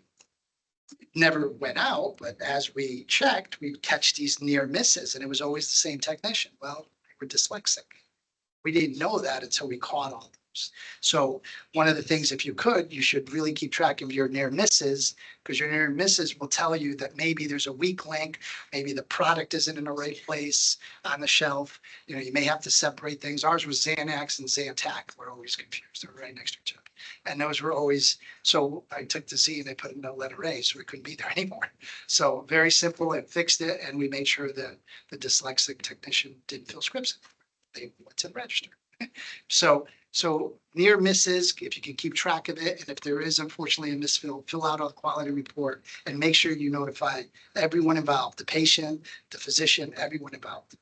never went out, but as we checked, we'd catch these near misses, and it was always the same technician. Well, they were dyslexic. We didn't know that until we caught all those. So one of the things, if you could, you should really keep track of your near misses, because your near misses will tell you that maybe there's a weak link, maybe the product isn't in the right place on the shelf. You may have to separate things. Ours was Xanax and Zantac. We're always confused. They're right next to each other. And those were always, so I took the Z and I put in the letter A, so it couldn't be there anymore. So very simple, and fixed it, and we made sure that the dyslexic technician didn't fill scripts. They went to the register. So So near misses, if you can keep track of it, and if there is unfortunately a misfill, fill out a quality report and make sure you notify everyone involved, the patient, the physician, everyone involved.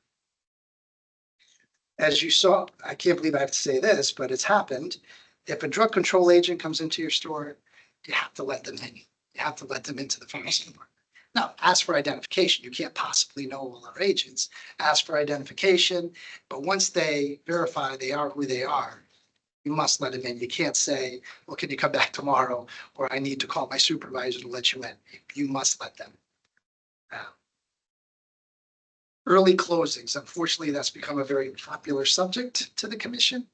As you saw, I can't believe I have to say this, but it's happened. If a drug control agent comes into your store, you have to let them in. You have to let them into the pharmacy department. Now, ask for identification. You can't possibly know all our agents. Ask for identification, but once they verify they are who they are, you must let them in. You can't say, well, can you come back tomorrow? Or I need to call my supervisor to let you in. You must let them. Early closings, unfortunately, that's become a very popular subject to the commission.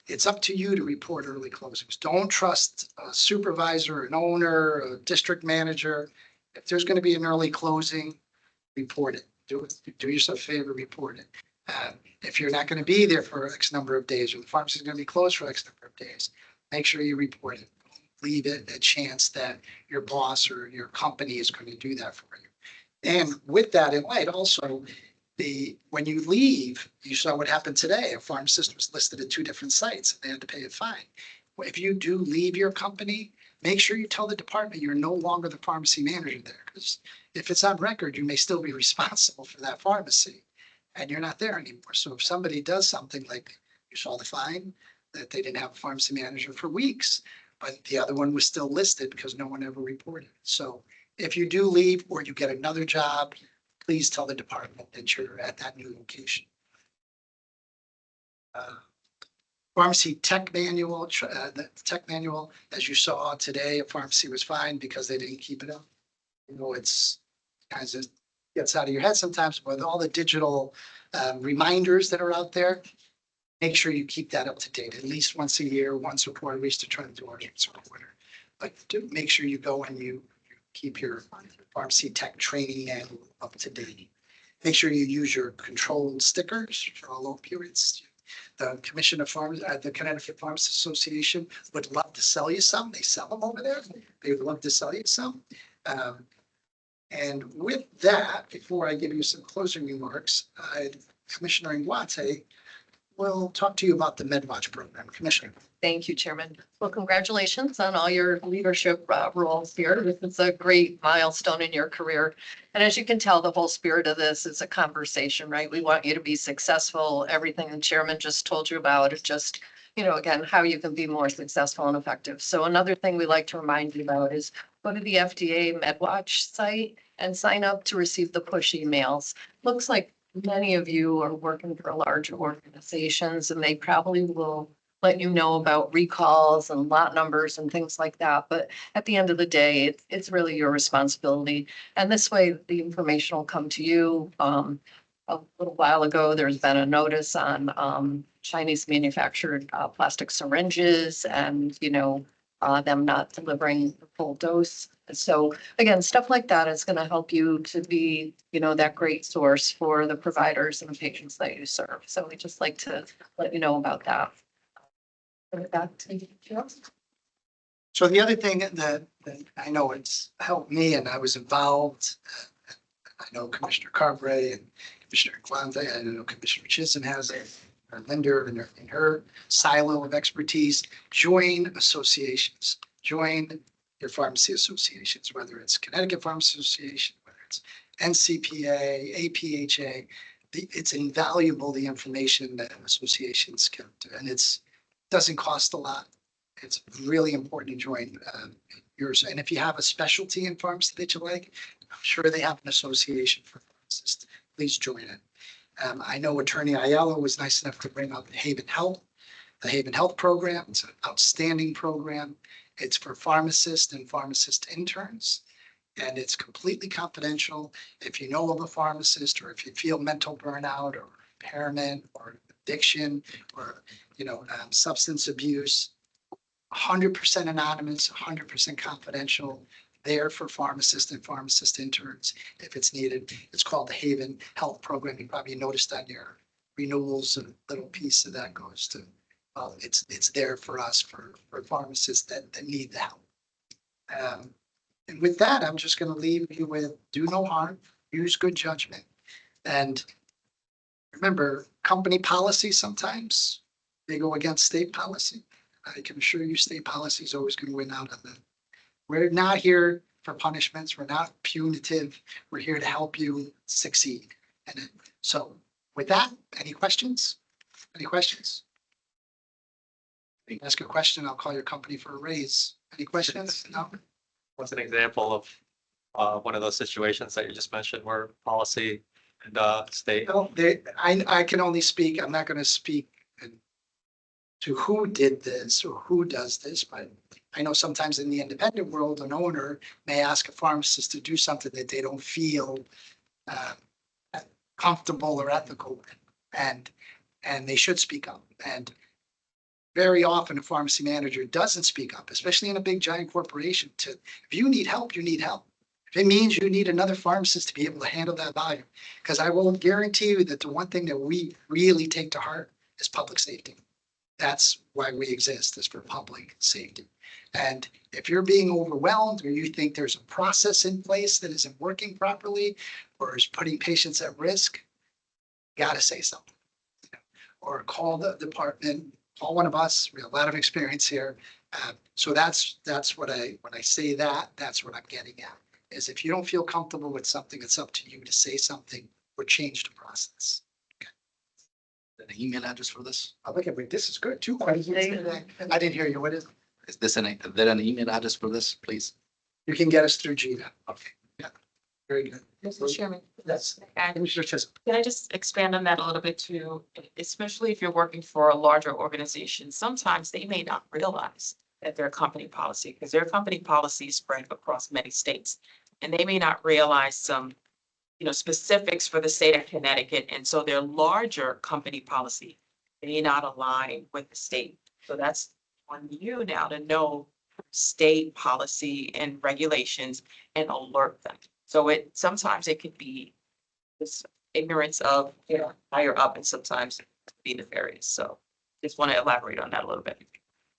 It's up to you to report early closings. Don't trust a supervisor, an owner, a district manager. If there's going to be an early closing, report it. Do yourself a favor, report it. If you're not going to be there for X number of days, or the pharmacy is going to be closed for X number of days, make sure you report it. Leave it a chance that your boss or your company is going to do that for you. And with that in light, also, when you leave, you saw what happened today. A pharmacist was listed at 2 different sites and they had to pay a fine. If you do leave your company, make sure you tell the department you're no longer the pharmacy manager there. Because if it's on record, you may still be responsible for that pharmacy and you're not there anymore. So if somebody does something like you saw the fine, that they didn't have a pharmacy manager for weeks, but the other one was still listed because no one ever reported. So if you do leave or you get another job, please tell the department that you're at that new location. Pharmacy tech manual, the tech manual, as you saw today, a pharmacy was fined because they didn't keep it up. You know, it's kind of gets out of your head sometimes, but with all the digital reminders that are out there, make sure you keep that up to date, at least once a year, once a quarter, at least to try to do our quarter. But do make sure you go and you keep your pharmacy tech training manual up to date. Make sure you use your controlled stickers for all opioids. The Commission of Pharmacy, the Connecticut Pharmacy Association would love to sell you some. They sell them over there. They would love to sell you some. And with that, before I give you some closing remarks, Commissioner Iguate will talk to you about the MedWatch program. Commissioner. Thank you, Chairman. Well, congratulations on all your leadership roles here. This is a great milestone in your career. And as you can tell, the whole spirit of this is a conversation, right? We want you to be successful. Everything the chairman just told you about is just, you know, again, how you can be more successful and effective. So another thing we like to remind you about is go to the FDA MedWatch site and sign up to receive the push emails. Looks like many of you are working for large organizations and they probably will let you know about recalls and lot numbers and things like that. But at the end of the day, it's really your responsibility. And this way, the information will come to you. A little while ago, there's been a notice on Chinese manufactured plastic syringes and, you know, them not delivering the full dose. So again, stuff like that is going to help you to be, you know, that great source for the providers and the patients that you serve. So we just like to let you know about that. So the other thing that I know it's helped me and I was involved, I know Commissioner Carberry and Commissioner Guante, I know Commissioner Chisholm has a lender in her silo of expertise. Join associations, join your pharmacy associations, whether it's Connecticut Pharmacy Association, whether it's NCPA, APHA. It's invaluable, the information that associations can do, and it's doesn't cost a lot. It's really important to join yours. And if you have a specialty in pharmacy that you like, I'm sure they have an association for pharmacists. Please join it. I know Attorney Ayala was nice enough to bring up Haven Health, the Haven Health program. It's an outstanding program. It's for pharmacists and pharmacist interns, and it's completely confidential. If you know of a pharmacist, or if you feel mental burnout or impairment or addiction or, you know, substance abuse, 100% anonymous, 100% confidential, there for pharmacists and pharmacist interns if it's needed. It's called the Haven Health Program. You probably noticed on your renewals, a little piece of that goes to, it's there for us, for pharmacists that need the help. And with that, I'm just going to leave you with do no harm, use good judgment. And remember, company policy sometimes may go against state policy. I can assure you, state policy is always going to win out on that. We're not here for punishments. We're not punitive. We're here to help you succeed. And so with that, any questions? Any questions? If you ask a question, I'll call your company for a raise. Any questions? No? What's an example of one of those situations that you just mentioned where policy and state? No, I can only speak, I'm not going to speak to who did this or who does this, but I know sometimes in the independent world, an owner may ask a pharmacist to do something that they don't feel comfortable or ethical with, and they should speak up. And very often a pharmacy manager doesn't speak up, especially in a big giant corporation. If you need help, you need help. If it means you need another pharmacist to be able to handle that volume, because I will guarantee you that the one thing that we really take to heart is public safety. That's why we exist, is for public safety. And if you're being overwhelmed or you think there's a process in place that isn't working properly or is putting patients at risk, you gotta say something. Or call the department, call one of us. We have a lot of experience here. So that's what when I say that, that's what I'm getting at. Is if you don't feel comfortable with something, it's up to you to say something or change the process. An email address for this? Oh, look at me, this is good. 2 questions. I didn't hear you. What is, Is there an email address for this, please? you can get us through Gina. Okay. Yeah, very good. Mr. Chairman. Yes. And Commissioner Chisholm. can I just expand on that a little bit too? Especially if you're working for a larger organization, sometimes they may not realize that their company policy, because their company policy is spread across many states. And they may not realize some, specifics for the state of Connecticut. And so their larger company policy may not align with the state. So that's on you now to know state policy and regulations and alert them. So sometimes it could be this ignorance of, higher up, and sometimes be nefarious. So just want to elaborate on that a little bit.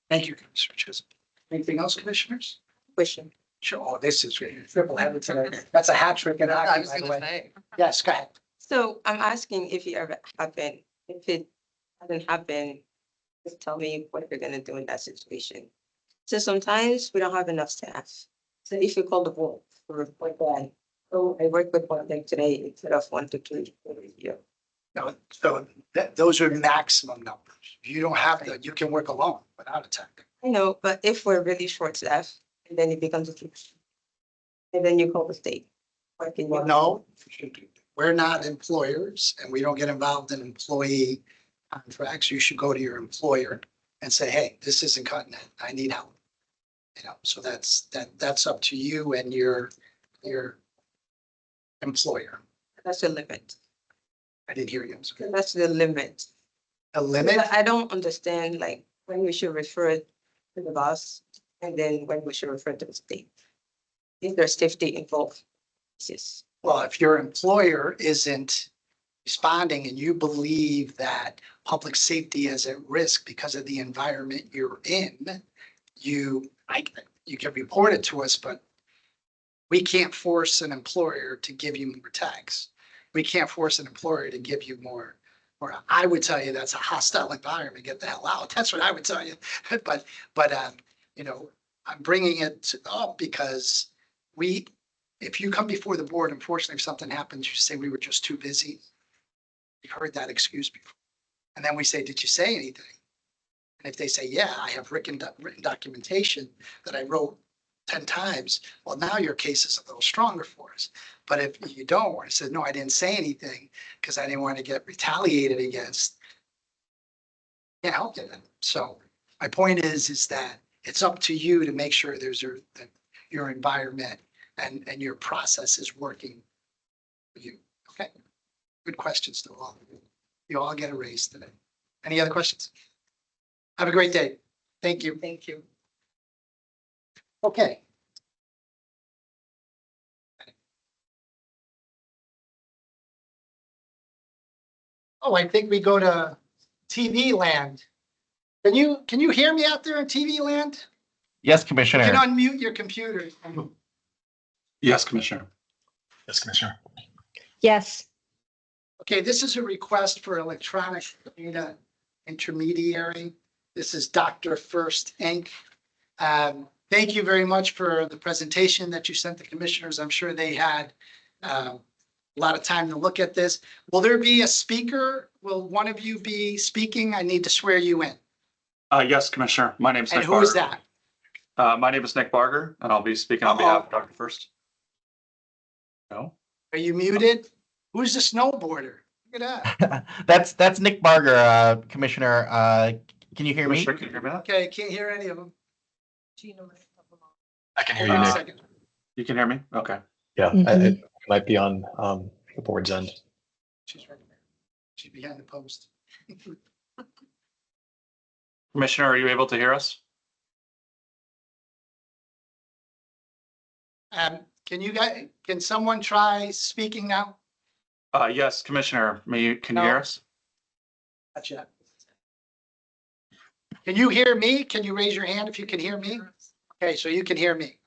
Thank you, Commissioner Chisholm. Anything else, commissioners? Wishing. Sure. Oh, this is great. Triple header today. That's a hat trick in I hockey, was by the gonna way. say. Yes, go ahead. So I'm asking if it ever happened, if it hasn't happened, just tell me what you're gonna do in that situation. So sometimes we don't have enough staff. So if you call the board for report that, oh, I work with one of them today instead of 1 to 2 per year. No, so those are maximum numbers. You don't have to, you can work alone without a tech. I know, but if we're really short staffed, and then it becomes a huge. And then you call the state. What can you? Well, no, we're not employers and we don't get involved in employee contracts. You should go to your employer and say, hey, this isn't cutting it. I need help. So that's up to you and your employer. That's the limit. I didn't hear you. I'm sorry. That's the limit. A limit? I don't understand like when we should refer it to the boss and then when we should refer to the state. Is there safety involved? Yes. Well, if your employer isn't responding and you believe that public safety is at risk because of the environment you're in, you can report it to us, but we can't force an employer to give you more tax. We can't force an employer to give you more. Or I would tell you that's a hostile environment. Get the hell out. That's what I would tell you. But I'm bringing it up because if you come before the board, unfortunately, if something happens, you say we were just too busy. You've heard that excuse before. And then we say, did you say anything? And if they say, yeah, I have written documentation that I wrote 10 times, well, now your case is a little stronger for us. But if you don't, or said, no, I didn't say anything because I didn't want to get retaliated against, can't help you then. So my point is that it's up to you to make sure that your environment and your process is working for you. Okay. Good questions to all of you. You all get a raise today. Any other questions? Have a great day. Thank you. Thank you. Okay. Oh, I think we go to TV land. Can you hear me out there in TV land? Yes, You Commissioner. can unmute your computer. Yes, Commissioner. Yes, Commissioner. Yes. Okay, this is a request for electronic data intermediary. This is Dr. First Inc. Thank you very much for the presentation that you sent the commissioners. I'm sure they had a lot of time to look at this. Will there be a speaker? Will one of you be speaking? I need to swear you in. Yes, Commissioner. My name is And Nick who is Barger. that? My name is Nick Barger, and I'll be speaking on behalf of Dr. First. No? Are you muted? Who's the snowboarder? Look at that. That's Nick Barger, Commissioner. Can you hear me? Commissioner, can you hear me? Okay, can't hear any of them. I can hear Hold you, on a Nick. second. You can hear me? Okay. Yeah, it might be on the board's end. She's right there. She's behind the post. Commissioner, are you able to hear us? Can someone try speaking now? Yes, Commissioner, can you hear us? Gotcha. Can you hear me? Can you raise your hand if you can hear me? Okay, so you can hear me.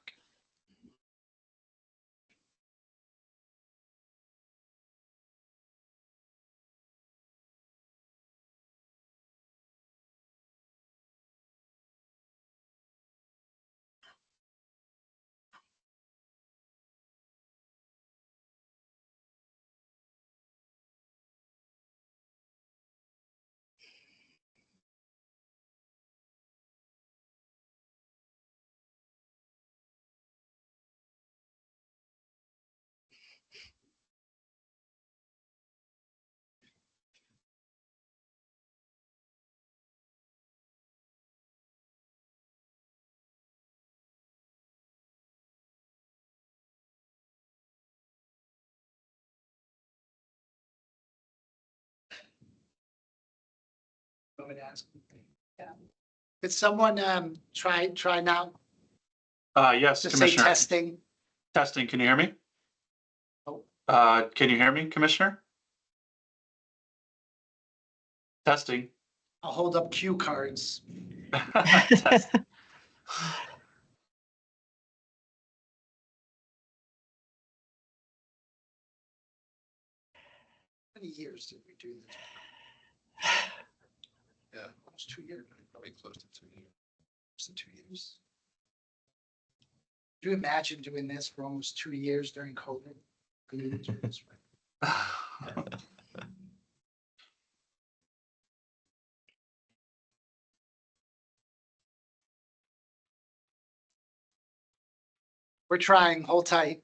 Could someone try now Yes, to say Commissioner. testing? Testing, can you hear me? Oh. Can you hear me, Commissioner? Testing. I'll hold up cue cards. Test. How many years did we do this? Yeah, almost 2 years, probably close to 2 years. Close to 2 years. Do you imagine doing this for almost 2 years during COVID? We're trying, hold tight.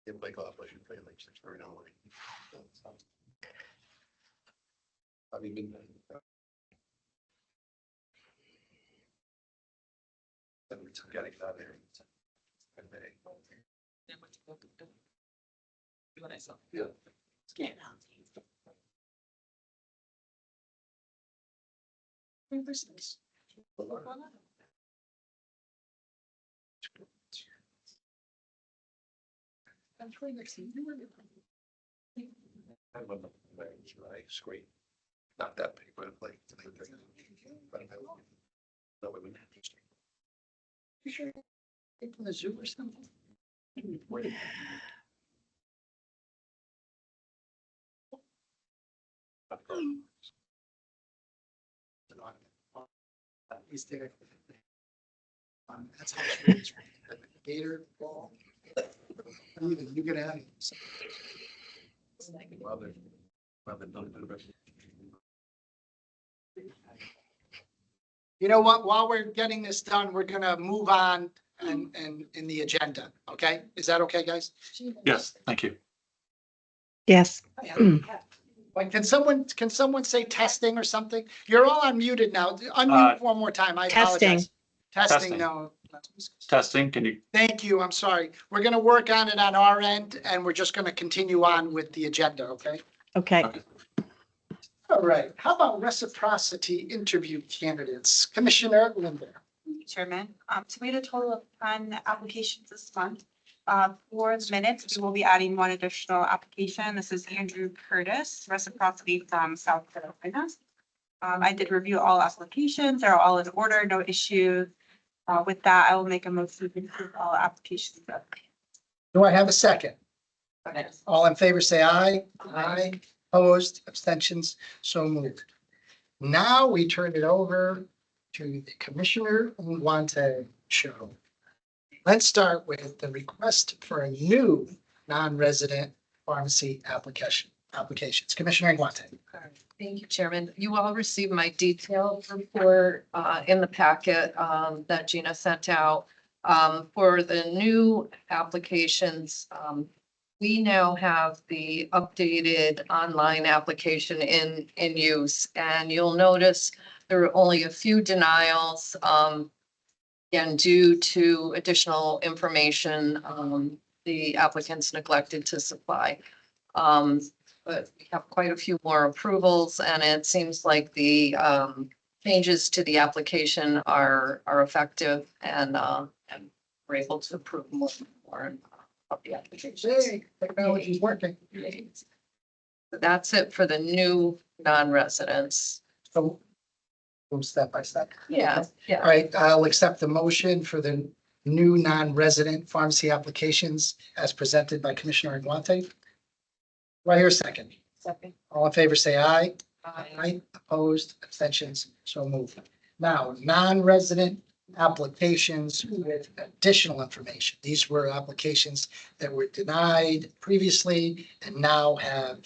Didn't wake up, I should play like 6:30 in the morning. I mean, midnight. Then we're getting out of here. Yeah. That's right next to you. I love the screen. Not that big, but like. No, we wouldn't have to. You sure? Came from the zoo or something? He's there. That's how it's Gator ball. You get out of here. You know what? While we're getting this done, we're gonna move on and in the agenda. Okay? Is that okay, guys? Yes, thank you. Yes. Like, can someone say testing or something? You're all unmuted now. Unmute one more time. I apologize. Testing, Testing. no. Testing, can you, Thank you. I'm sorry. We're gonna work on it on our end and we're just gonna continue on with the agenda, okay? Okay. All right. How about reciprocity interview candidates? Commissioner Linder. Chairman, so we had a total of 10 applications this month. For the minutes, we will be adding one additional application. This is Andrew Curtis, reciprocity from South Carolina. I did review all applications. They're all in order, no issues. With that, I will make a motion to approve all applications. Do I have a second? All in favor, say aye. Aye. Opposed, abstentions, so moved. Now we turn it over to the Commissioner Nguante show. Let's start with the request for a new non-resident pharmacy applications. Commissioner Nguante. Thank you, Chairman. You all received my detailed report in the packet that Gina sent out. For the new applications, we now have the updated online application in use, and you'll notice there are only a few denials. Again, due to additional information the applicants neglected to supply. But we have quite a few more approvals, and it seems like the changes to the application are effective, and we're able to approve more of the applications. Hey, technology's working. So that's it for the new non-residents. So go step by step. Yeah, yeah. All right, I'll accept the motion for the new non-resident pharmacy applications as presented by Commissioner Nguante. Do I hear a second? Second. All in favor, say aye. Aye. Opposed, abstentions, so moved. Now, non-resident applications with additional information. These were applications that were denied previously and now have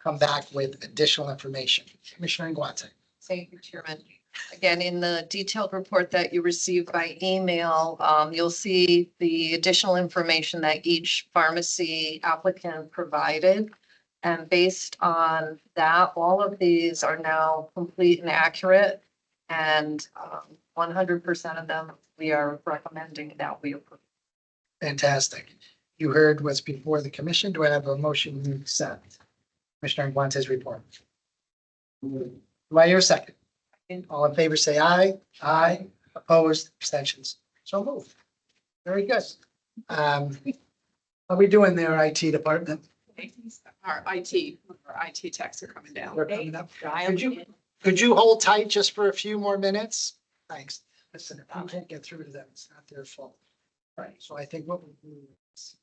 come back with additional information. Commissioner Nguante. Thank you, Chairman. Again, in the detailed report that you received by email, you'll see the additional information that each pharmacy applicant provided. And based on that, all of these are now complete and accurate. And 100% of them, we are recommending that we approve. Fantastic. You heard what's before the commission. Do I have a motion to accept Commissioner Nguante's report? Do I hear a second? All in favor, say aye. Aye. Opposed, abstentions. So moved. Very good. How are we doing there, IT department? Our IT techs are coming down. They're coming up. Could you hold tight just for a few more minutes? Thanks. Listen, if we can't get through to them, it's not their fault. Right, so I think what we'll do is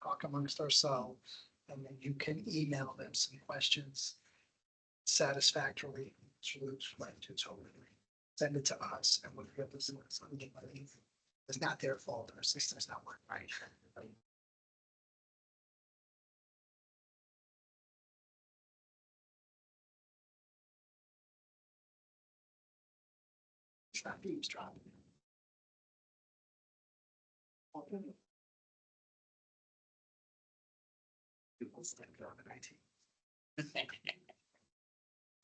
talk amongst ourselves, and then you can email them some questions satisfactorily through those questions. Send it to us and we'll get this. It's not their fault. Our system's not working right. It's not eavesdropping.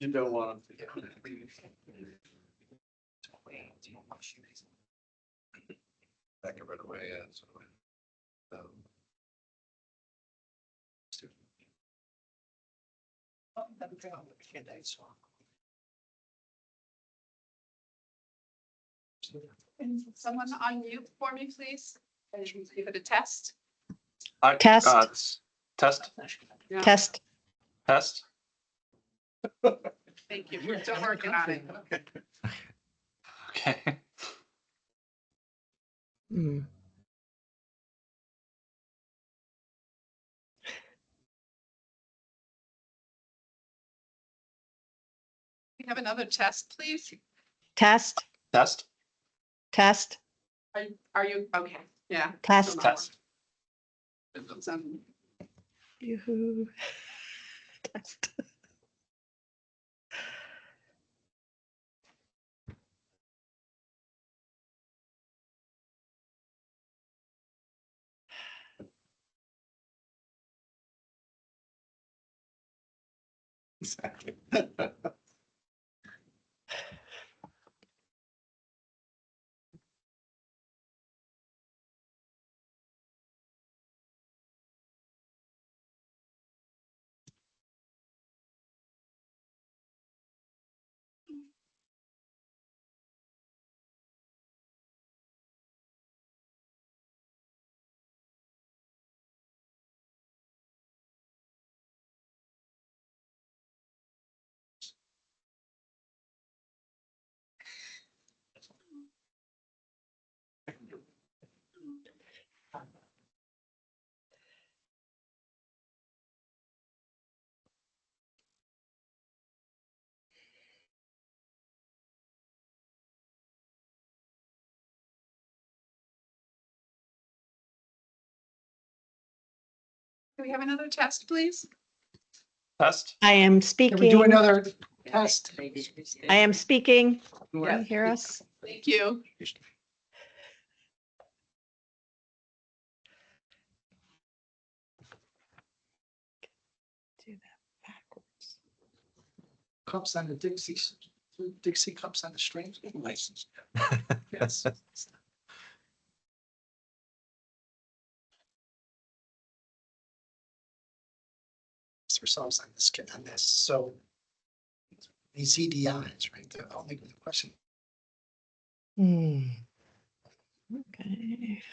you don't want them to. Back it right away, yeah, so. Can someone unmute for me, please? And give it a test. Test. Test, Yeah. Test. test. Thank you. We're still working on it. Okay. Hmm. We have another test, please. Test. Test, Test. Are you, okay, yeah. Test. test. Yoo-hoo. Test. Exactly. Can we have another test, please? Test? I am Can speaking. we do another test? I am speaking. Can you hear us? Thank you. Do that backwards. Cups on the Dixie cups on the strings. License. Yes. Ourselves on this on this. So these EDIs, right? I'll make the question. Okay.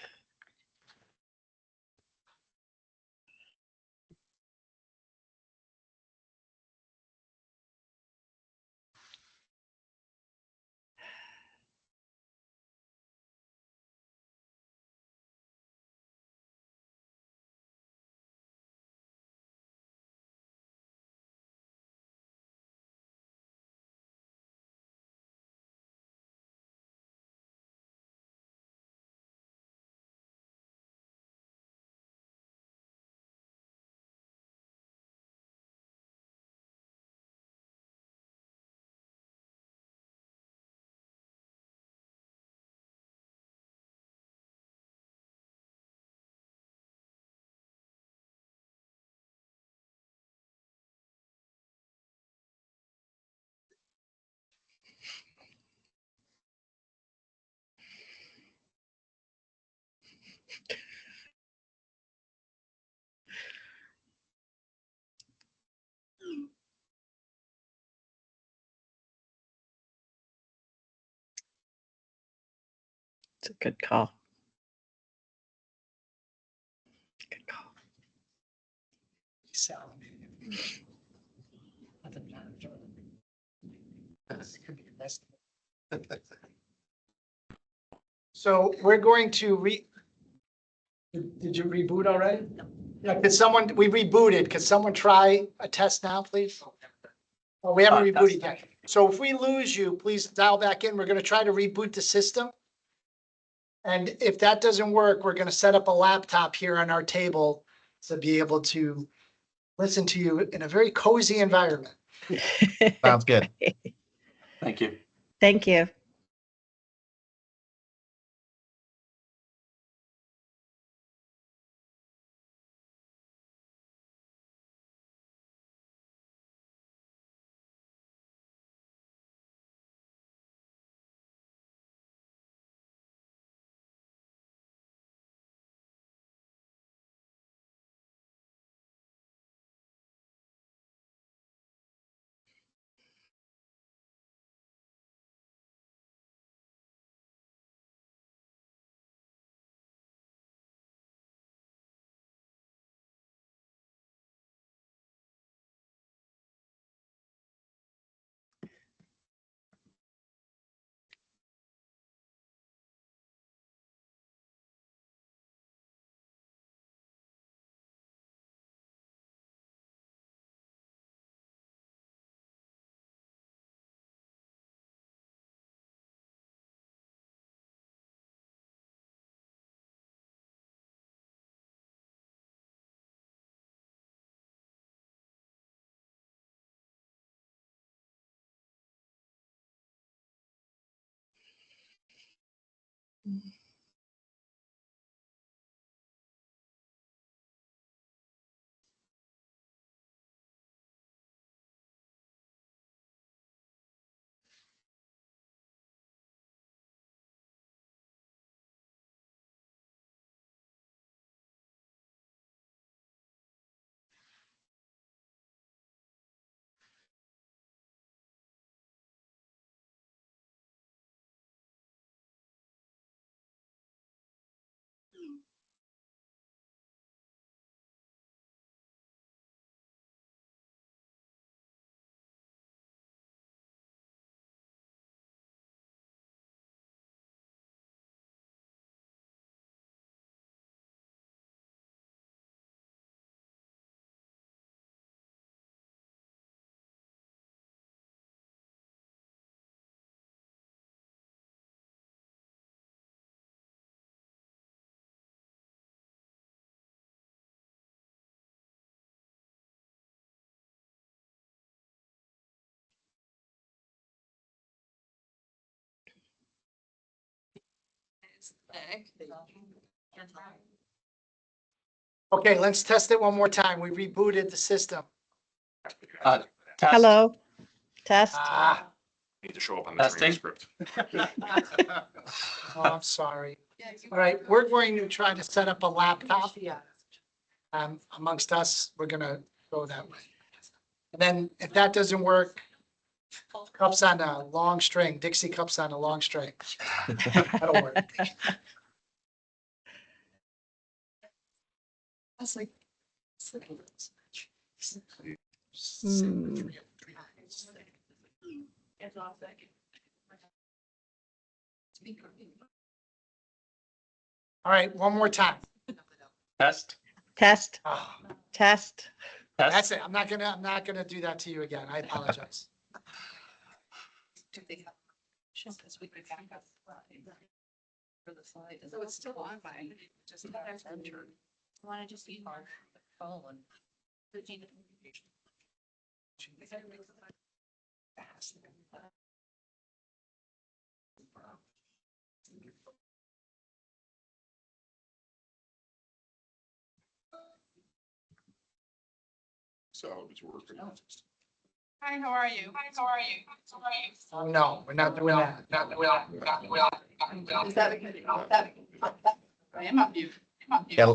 It's a good call. Good call. So we're going to did you reboot already? Yeah, we rebooted. Could someone try a test now, please? Oh, we haven't rebooted yet. So if we lose you, please dial back in. We're gonna try to reboot the system. And if that doesn't work, we're gonna set up a laptop here on our table to be able to listen to you in a very cozy environment. Sounds good. Thank you. Thank you. Okay, let's test it one more time. We rebooted the system. Test. Hello, test. Ah, Need to show up on the Testing. transcript. oh, I'm sorry. All right, we're going to try to set up a laptop. Amongst us, we're gonna go that way. And then if that doesn't work, cups on a long string, Dixie cups on a long string. That'll work. That's like. Hmm. All right, one more time. Test. Test, Oh, test. that's it. I'm not gonna do that to you again. I apologize. So it's still on mine, just entered. Want to just be hard phone. So it's working. Hi, how are you? Hi, how are you? How are you? Oh, no, we're not doing that. Not doing that. Not doing that. Is that because I am up mute. I'm up mute. Yeah,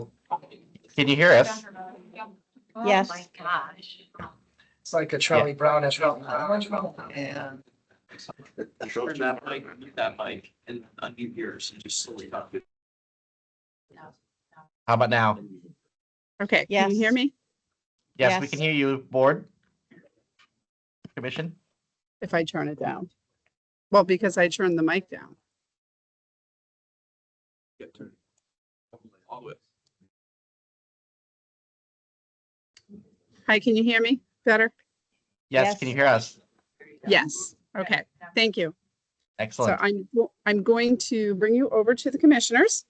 can you hear us? Yes. Oh my gosh. It's like a Charlie Brown. And turn that mic and unmute yours and just slowly talk. How about now? Okay, can you hear Yes. me? Yes, we Yes. can hear you, board. Commission? If I turn it down? Well, because I turned the mic down. Hi, can you hear me better? Yes, can you hear us? Yes. Okay, thank you. So Excellent. I'm going to bring you over to the commissioners.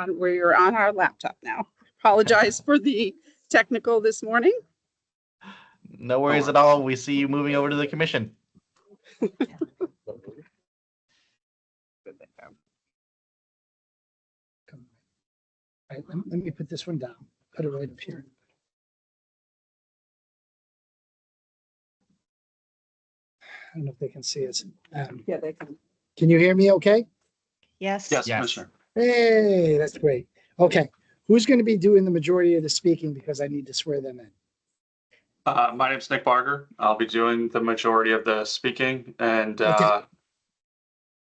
We're on our laptop now. Apologize for the technical this morning. No worries at all. We see you moving over to the commission. All right, let me put this one down. Put it right up here. I don't know if they can see us. Yeah, they can. Can you hear me okay? Yes. Yes, Yes. Commissioner. Hey, that's great. Okay, who's going to be doing the majority of the speaking because I need to swear them in? My name's Nick Barger. I'll be doing the majority of the speaking and Okay.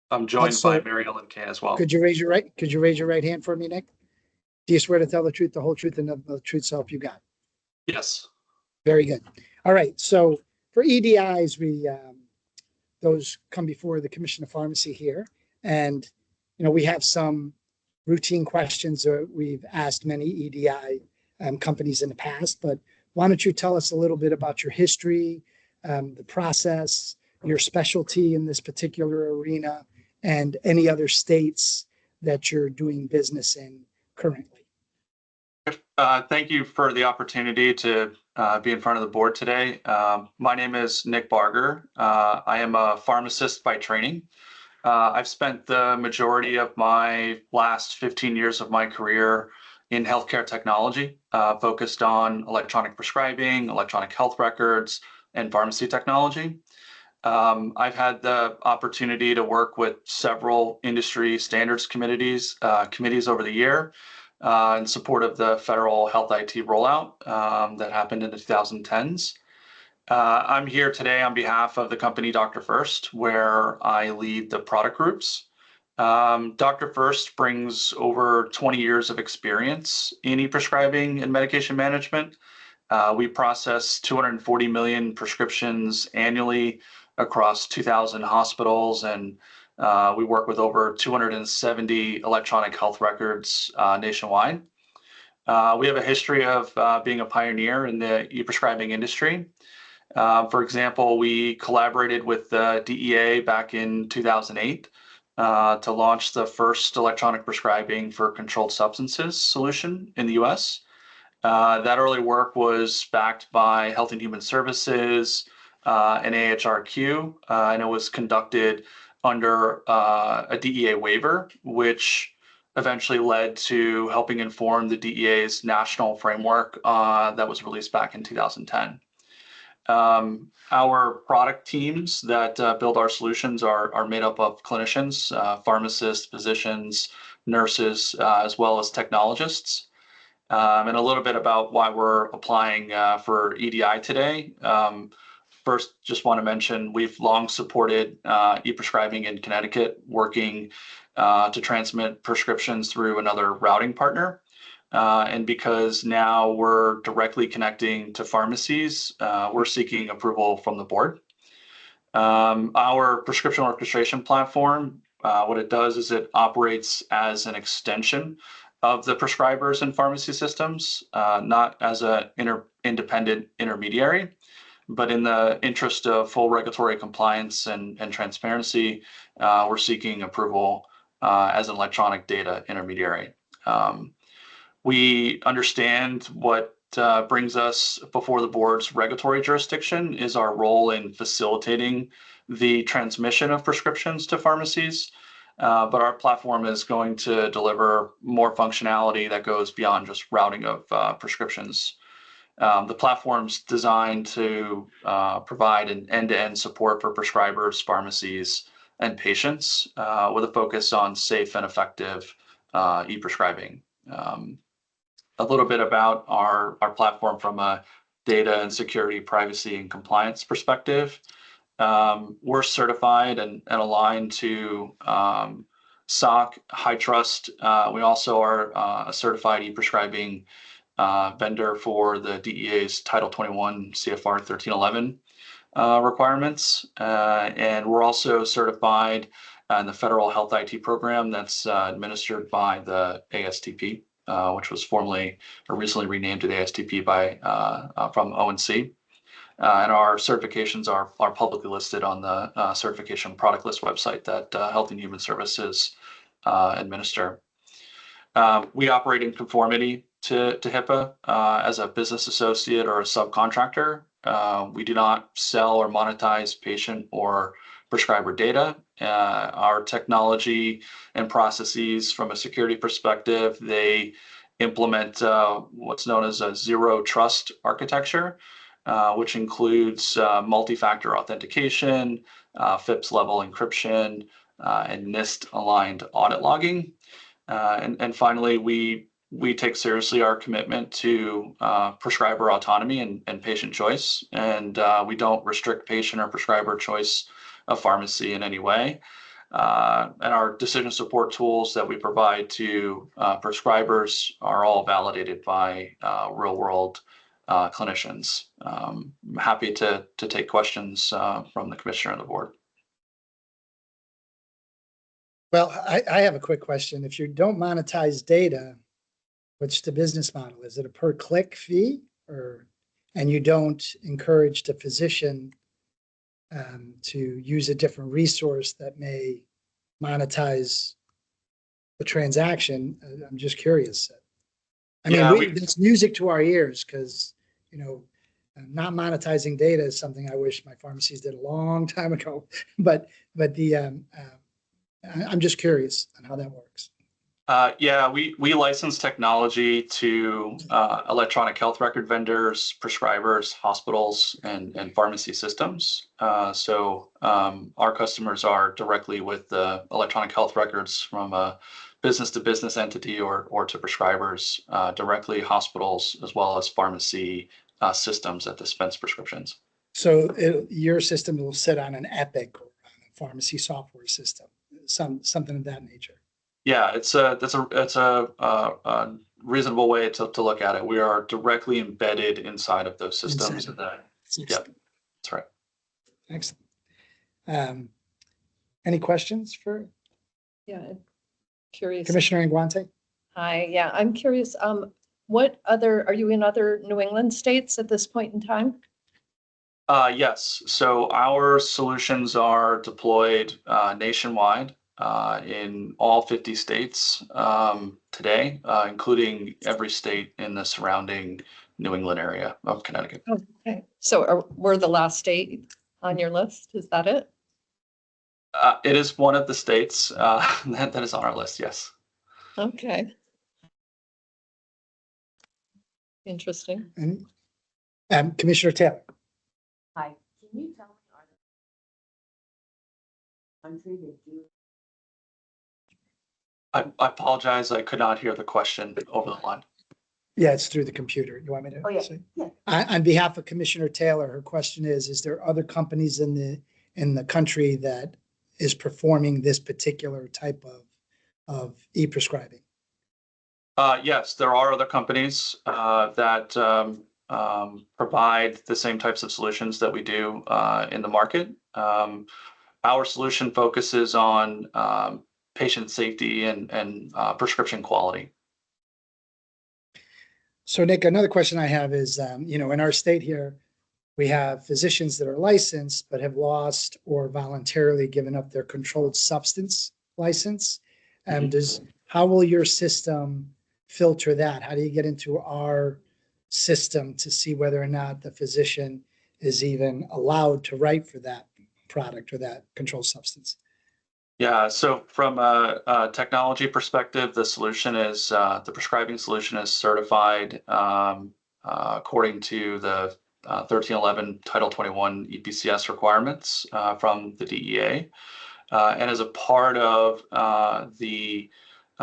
I'm joined Also, by Mary Ellen Kane as well. Could you raise your right hand for me, Nick? Do you swear to tell the truth, the whole truth, and nothing but the truth, so help you God? Yes. Very good. All right. So for EDIs, those come before the Commission of Pharmacy here. And, we have some routine questions that we've asked many EDI companies in the past, but why don't you tell us a little bit about your history, the process, your specialty in this particular arena, and any other states that you're doing business in currently? Thank you for the opportunity to be in front of the board today. My name is Nick Barger. I am a pharmacist by training. I've spent the majority of my last 15 years of my career in healthcare technology, focused on electronic prescribing, electronic health records, and pharmacy technology. I've had the opportunity to work with several industry standards committees over the year in support of the federal health IT rollout that happened in the 2010s. I'm here today on behalf of the company Dr. First, where I lead the product groups. Dr. First brings over 20 years of experience in e-prescribing and medication management. We process 240 million prescriptions annually across 2,000 hospitals, and we work with over 270 electronic health records nationwide. We have a history of being a pioneer in the e-prescribing industry. For example, we collaborated with the DEA back in 2008 to launch the first electronic prescribing for controlled substances solution in the US. That early work was backed by Health and Human Services and AHRQ, and it was conducted under a DEA waiver, which eventually led to helping inform the DEA's national framework that was released back in 2010. Our product teams that build our solutions are made up of clinicians, pharmacists, physicians, nurses, as well as technologists. And a little bit about why we're applying for EDI today. First, just want to mention we've long supported e-prescribing in Connecticut, working to transmit prescriptions through another routing partner. And because now we're directly connecting to pharmacies, we're seeking approval from the board. Our prescription orchestration platform, what it does is it operates as an extension of the prescribers and pharmacy systems, not as an independent intermediary. But in the interest of full regulatory compliance and transparency, we're seeking approval as an electronic data intermediary. We understand what brings us before the board's regulatory jurisdiction is our role in facilitating the transmission of prescriptions to pharmacies. But our platform is going to deliver more functionality that goes beyond just routing of prescriptions. The platform's designed to provide an end-to-end support for prescribers, pharmacies, and patients with a focus on safe and effective e-prescribing. A little bit about our platform from a data and security, privacy, and compliance perspective. We're certified and aligned to SOC, HITRUST. We also are a certified e-prescribing vendor for the DEA's Title 21 CFR 1311 requirements. And we're also certified in the federal health IT program that's administered by the ASTP, which was formerly or recently renamed to the ASTP from ONC. And our certifications are publicly listed on the certification product list website that Health and Human Services administer. We operate in conformity to HIPAA as a business associate or a subcontractor. We do not sell or monetize patient or prescriber data. Our technology and processes from a security perspective, they implement what's known as a zero trust architecture, which includes multi-factor authentication, FIPS level encryption, and NIST aligned audit logging. And finally, we take seriously our commitment to prescriber autonomy and patient choice, and we don't restrict patient or prescriber choice of pharmacy in any way. And our decision support tools that we provide to prescribers are all validated by real-world clinicians. I'm happy to take questions from the commissioner and the board. Well, I have a quick question. If you don't monetize data, what's the business model? Is it a per click fee and you don't encourage the physician to use a different resource that may monetize the transaction? I'm just curious. I mean, it's music to our ears because, not monetizing data is something I wish my pharmacies did a long time ago. But I'm just curious on how that works. We license technology to electronic health record vendors, prescribers, hospitals, and pharmacy systems. So our customers are directly with the electronic health records from a business-to-business entity or to prescribers, directly hospitals, as well as pharmacy systems that dispense prescriptions. So your system will sit on an Epic or on a pharmacy software system, something of that nature. Yeah, that's a reasonable way to look at it. We are directly embedded inside of those systems. Yeah, that's right. Excellent. Any questions for? Yeah, curious. Commissioner Inguante? Hi, yeah, I'm curious. Are you in other New England states at this point in time? Yes. So our solutions are deployed nationwide in all 50 states today, including every state in the surrounding New England area of Connecticut. Okay. So we're the last state on your list? Is that it? It is one of the states that is on our list, yes. Okay. Interesting. And Commissioner Taylor. Hi, can you tell me, are the country that do? I apologize, I could not hear the question over the line. Yeah, it's through the computer. You want me to? Oh, yeah, say? yeah. On behalf of Commissioner Taylor, her question is there other companies in the country that is performing this particular type of e-prescribing? Yes, there are other companies that provide the same types of solutions that we do in the market. Our solution focuses on patient safety and prescription quality. So Nick, another question I have is, in our state here, we have physicians that are licensed but have lost or voluntarily given up their controlled substance license. How will your system filter that? How do you get into our system to see whether or not the physician is even allowed to write for that product or that controlled substance? Yeah, so from a technology perspective, the prescribing solution is certified according to the 1311 Title 21 EPCS requirements from the DEA. And as a part of the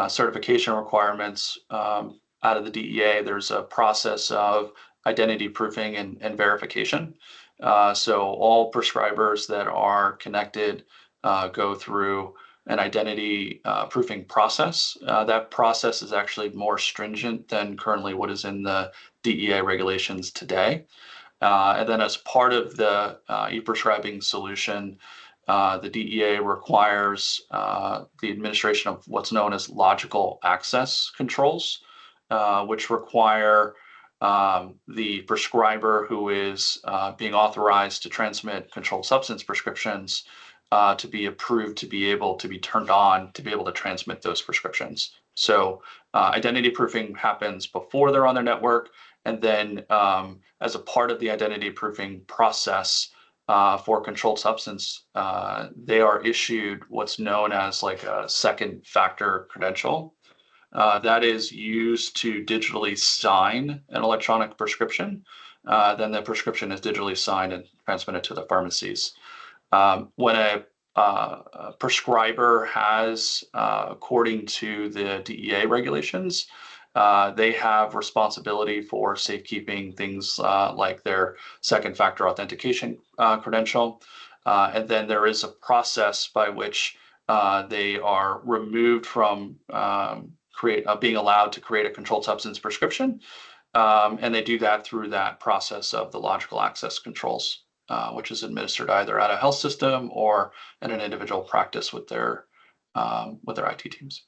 certification requirements out of the DEA, there's a process of identity proofing and verification. So all prescribers that are connected go through an identity proofing process. That process is actually more stringent than currently what is in the DEA regulations today. And then as part of the e-prescribing solution, the DEA requires the administration of what's known as logical access controls, which require the prescriber who is being authorized to transmit controlled substance prescriptions to be approved to be able to be turned on to be able to transmit those prescriptions. So identity proofing happens before they're on their network. And then as a part of the identity proofing process for controlled substance, they are issued what's known as like a second factor credential. That is used to digitally sign an electronic prescription. Then the prescription is digitally signed and transmitted to the pharmacies. When a prescriber has, according to the DEA regulations, they have responsibility for safekeeping things like their second factor authentication credential. And then there is a process by which they are removed from being allowed to create a controlled substance prescription. And they do that through that process of the logical access controls, which is administered either at a health system or in an individual practice with their IT teams.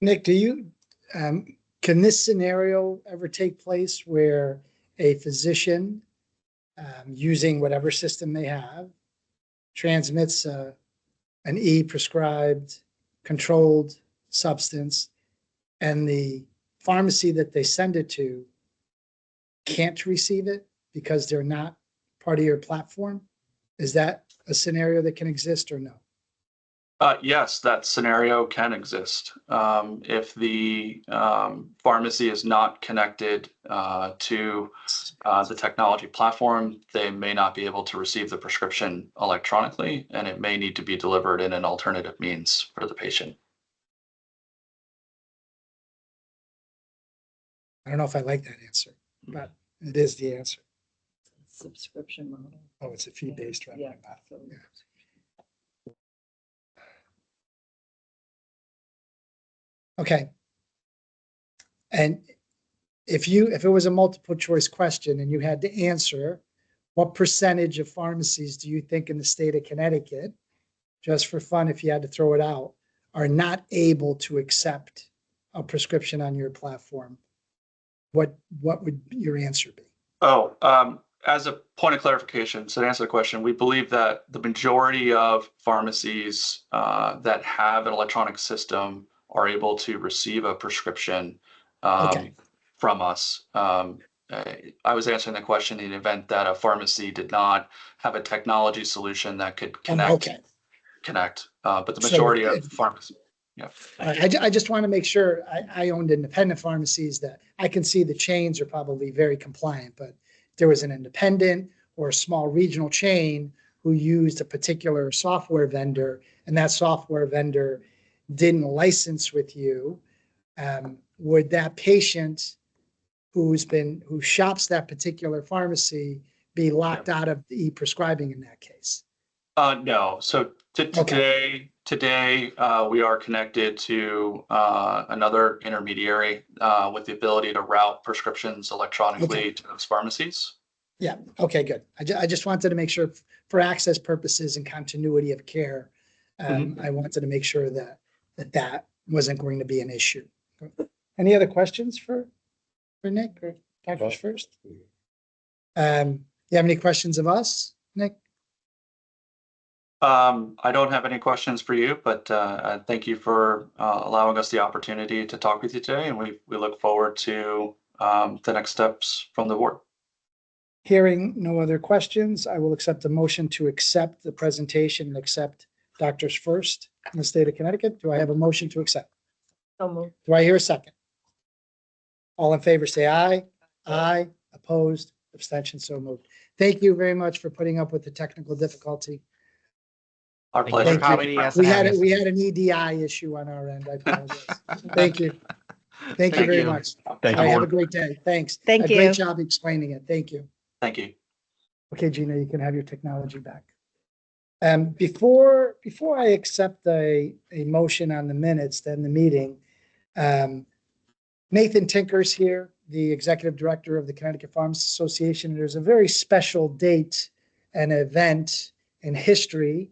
Nick, can this scenario ever take place where a physician using whatever system they have transmits an e-prescribed controlled substance and the pharmacy that they send it to can't receive it because they're not part of your platform? Is that a scenario that can exist or no? Yes, that scenario can exist. If the pharmacy is not connected to the technology platform, they may not be able to receive the prescription electronically, and it may need to be delivered in an alternative means for the patient. I don't know if I like that answer, but it is the answer. Subscription model. Oh, it's a fee-based revenue Yeah. model. Yeah. Okay. And if it was a multiple choice question and you had to answer, what percentage of pharmacies do you think in the state of Connecticut, just for fun, if you had to throw it out, are not able to accept a prescription on your platform? What would your answer be? As a point of clarification, so to answer the question, we believe that the majority of pharmacies that have an electronic system are able to receive a prescription from us. I was answering the question in the event that a pharmacy did not have a technology solution that could Okay. connect. But the So majority of it- pharmacies, yeah. I just want to make sure, I owned independent pharmacies that I can see the chains are probably very compliant, but there was an independent or a small regional chain who used a particular software vendor, and that software vendor didn't license with you, would that patient who shops that particular pharmacy be locked out of the e-prescribing in that case? No, so today, we are connected to, another intermediary, with the ability to route prescriptions electronically to those pharmacies. Yeah, okay, good. I just wanted to make sure for access purposes and continuity of care, I wanted to make sure that wasn't going to be an issue. Any other questions for Nick or doctors first? You have any questions of us, Nick? I don't have any questions for you, but thank you for allowing us the opportunity to talk with you today, and we look forward to the next steps from the board. Hearing no other questions, I will accept a motion to accept the presentation and accept Doctors First in the state of Connecticut. Do I have a motion to accept? So moved. Do I hear a second? All in favor, say aye. Aye. Opposed, abstention, so moved. Thank you very much for putting up with the technical difficulty. Our pleasure. We had an EDI issue on our end. I apologize. Thank you. Thank you very much. Thank All right, have a you. great day. Thanks. Thank A great you. job explaining it. Thank you. Thank you. Okay, Gina, you can have your technology back. Before I accept a motion on the minutes, then the meeting, Nathan Tinker's here, the executive director of the Connecticut Pharmacists Association. There's a very special date and event in history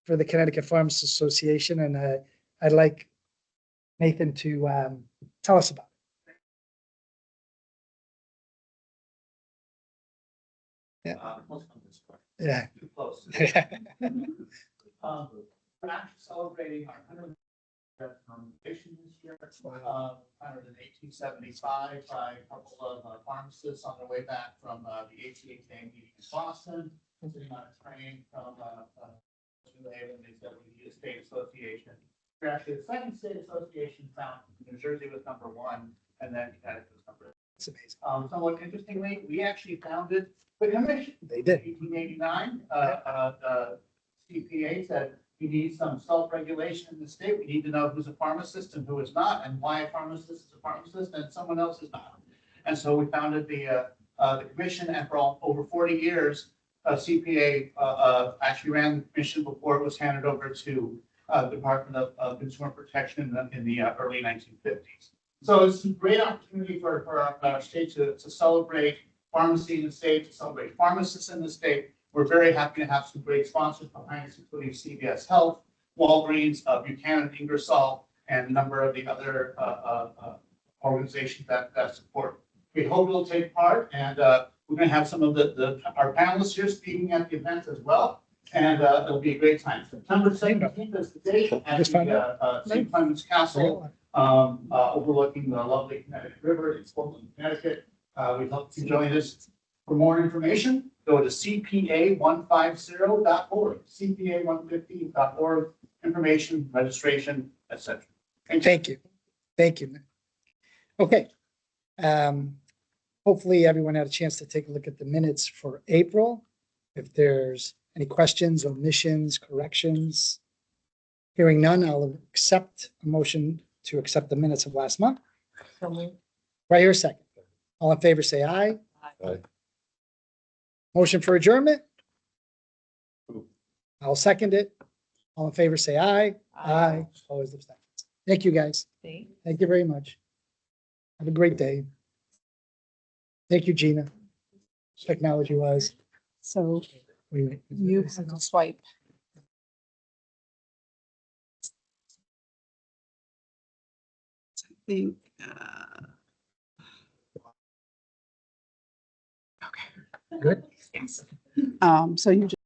for the Connecticut Pharmacists Association, and I'd like Nathan to tell us about it. Yeah. Too close. We're actually celebrating our 100th foundation this year. Founded in 1875 by a couple of pharmacists on their way back from the ACHA meeting in Boston, sitting on a train from New Haven. They said we need a state association. We're actually the second state association found. New Jersey was number one, and then Connecticut was number two. It's amazing. Somewhat interestingly, we actually founded the commission. They did. 1889, CPA said we need some self-regulation in the state. We need to know who's a pharmacist and who is not, and why a pharmacist is a pharmacist and someone else is not. And so we founded the commission, and for over 40 years, CPA actually ran the commission before it was handed over to the Department of Consumer Protection in the early 1950s. So it's a great opportunity for our state to celebrate pharmacy in the state, to celebrate pharmacists in the state. We're very happy to have some great sponsors behind us, including CVS Health, Walgreens, Buchanan, Ingersoll, and a number of the other organizations that support. We hope you'll take part, and we're going to have some of our panelists here speaking at the event as well, and it'll be a great time. September 17th is the date at the St. Clements Castle, overlooking the lovely Connecticut River in Portland, Connecticut. We hope you join us. For more information, go to cpa150.org, cpa150.org, information, registration, etc. Thank you. Thank you. Okay. Hopefully everyone had a chance to take a look at the minutes for April. If there's any questions, omissions, corrections, hearing none, I'll accept a motion to accept the minutes of last month. Right here, second. All in favor, say aye. Aye. Motion for adjournment? I'll second it. All in favor, say aye. Aye. Opposed, abstentions. Thank you, guys. Thank you very much. Have a great day. Thank you, Gina. Technology wise. So We you have to swipe. I think, good. so you just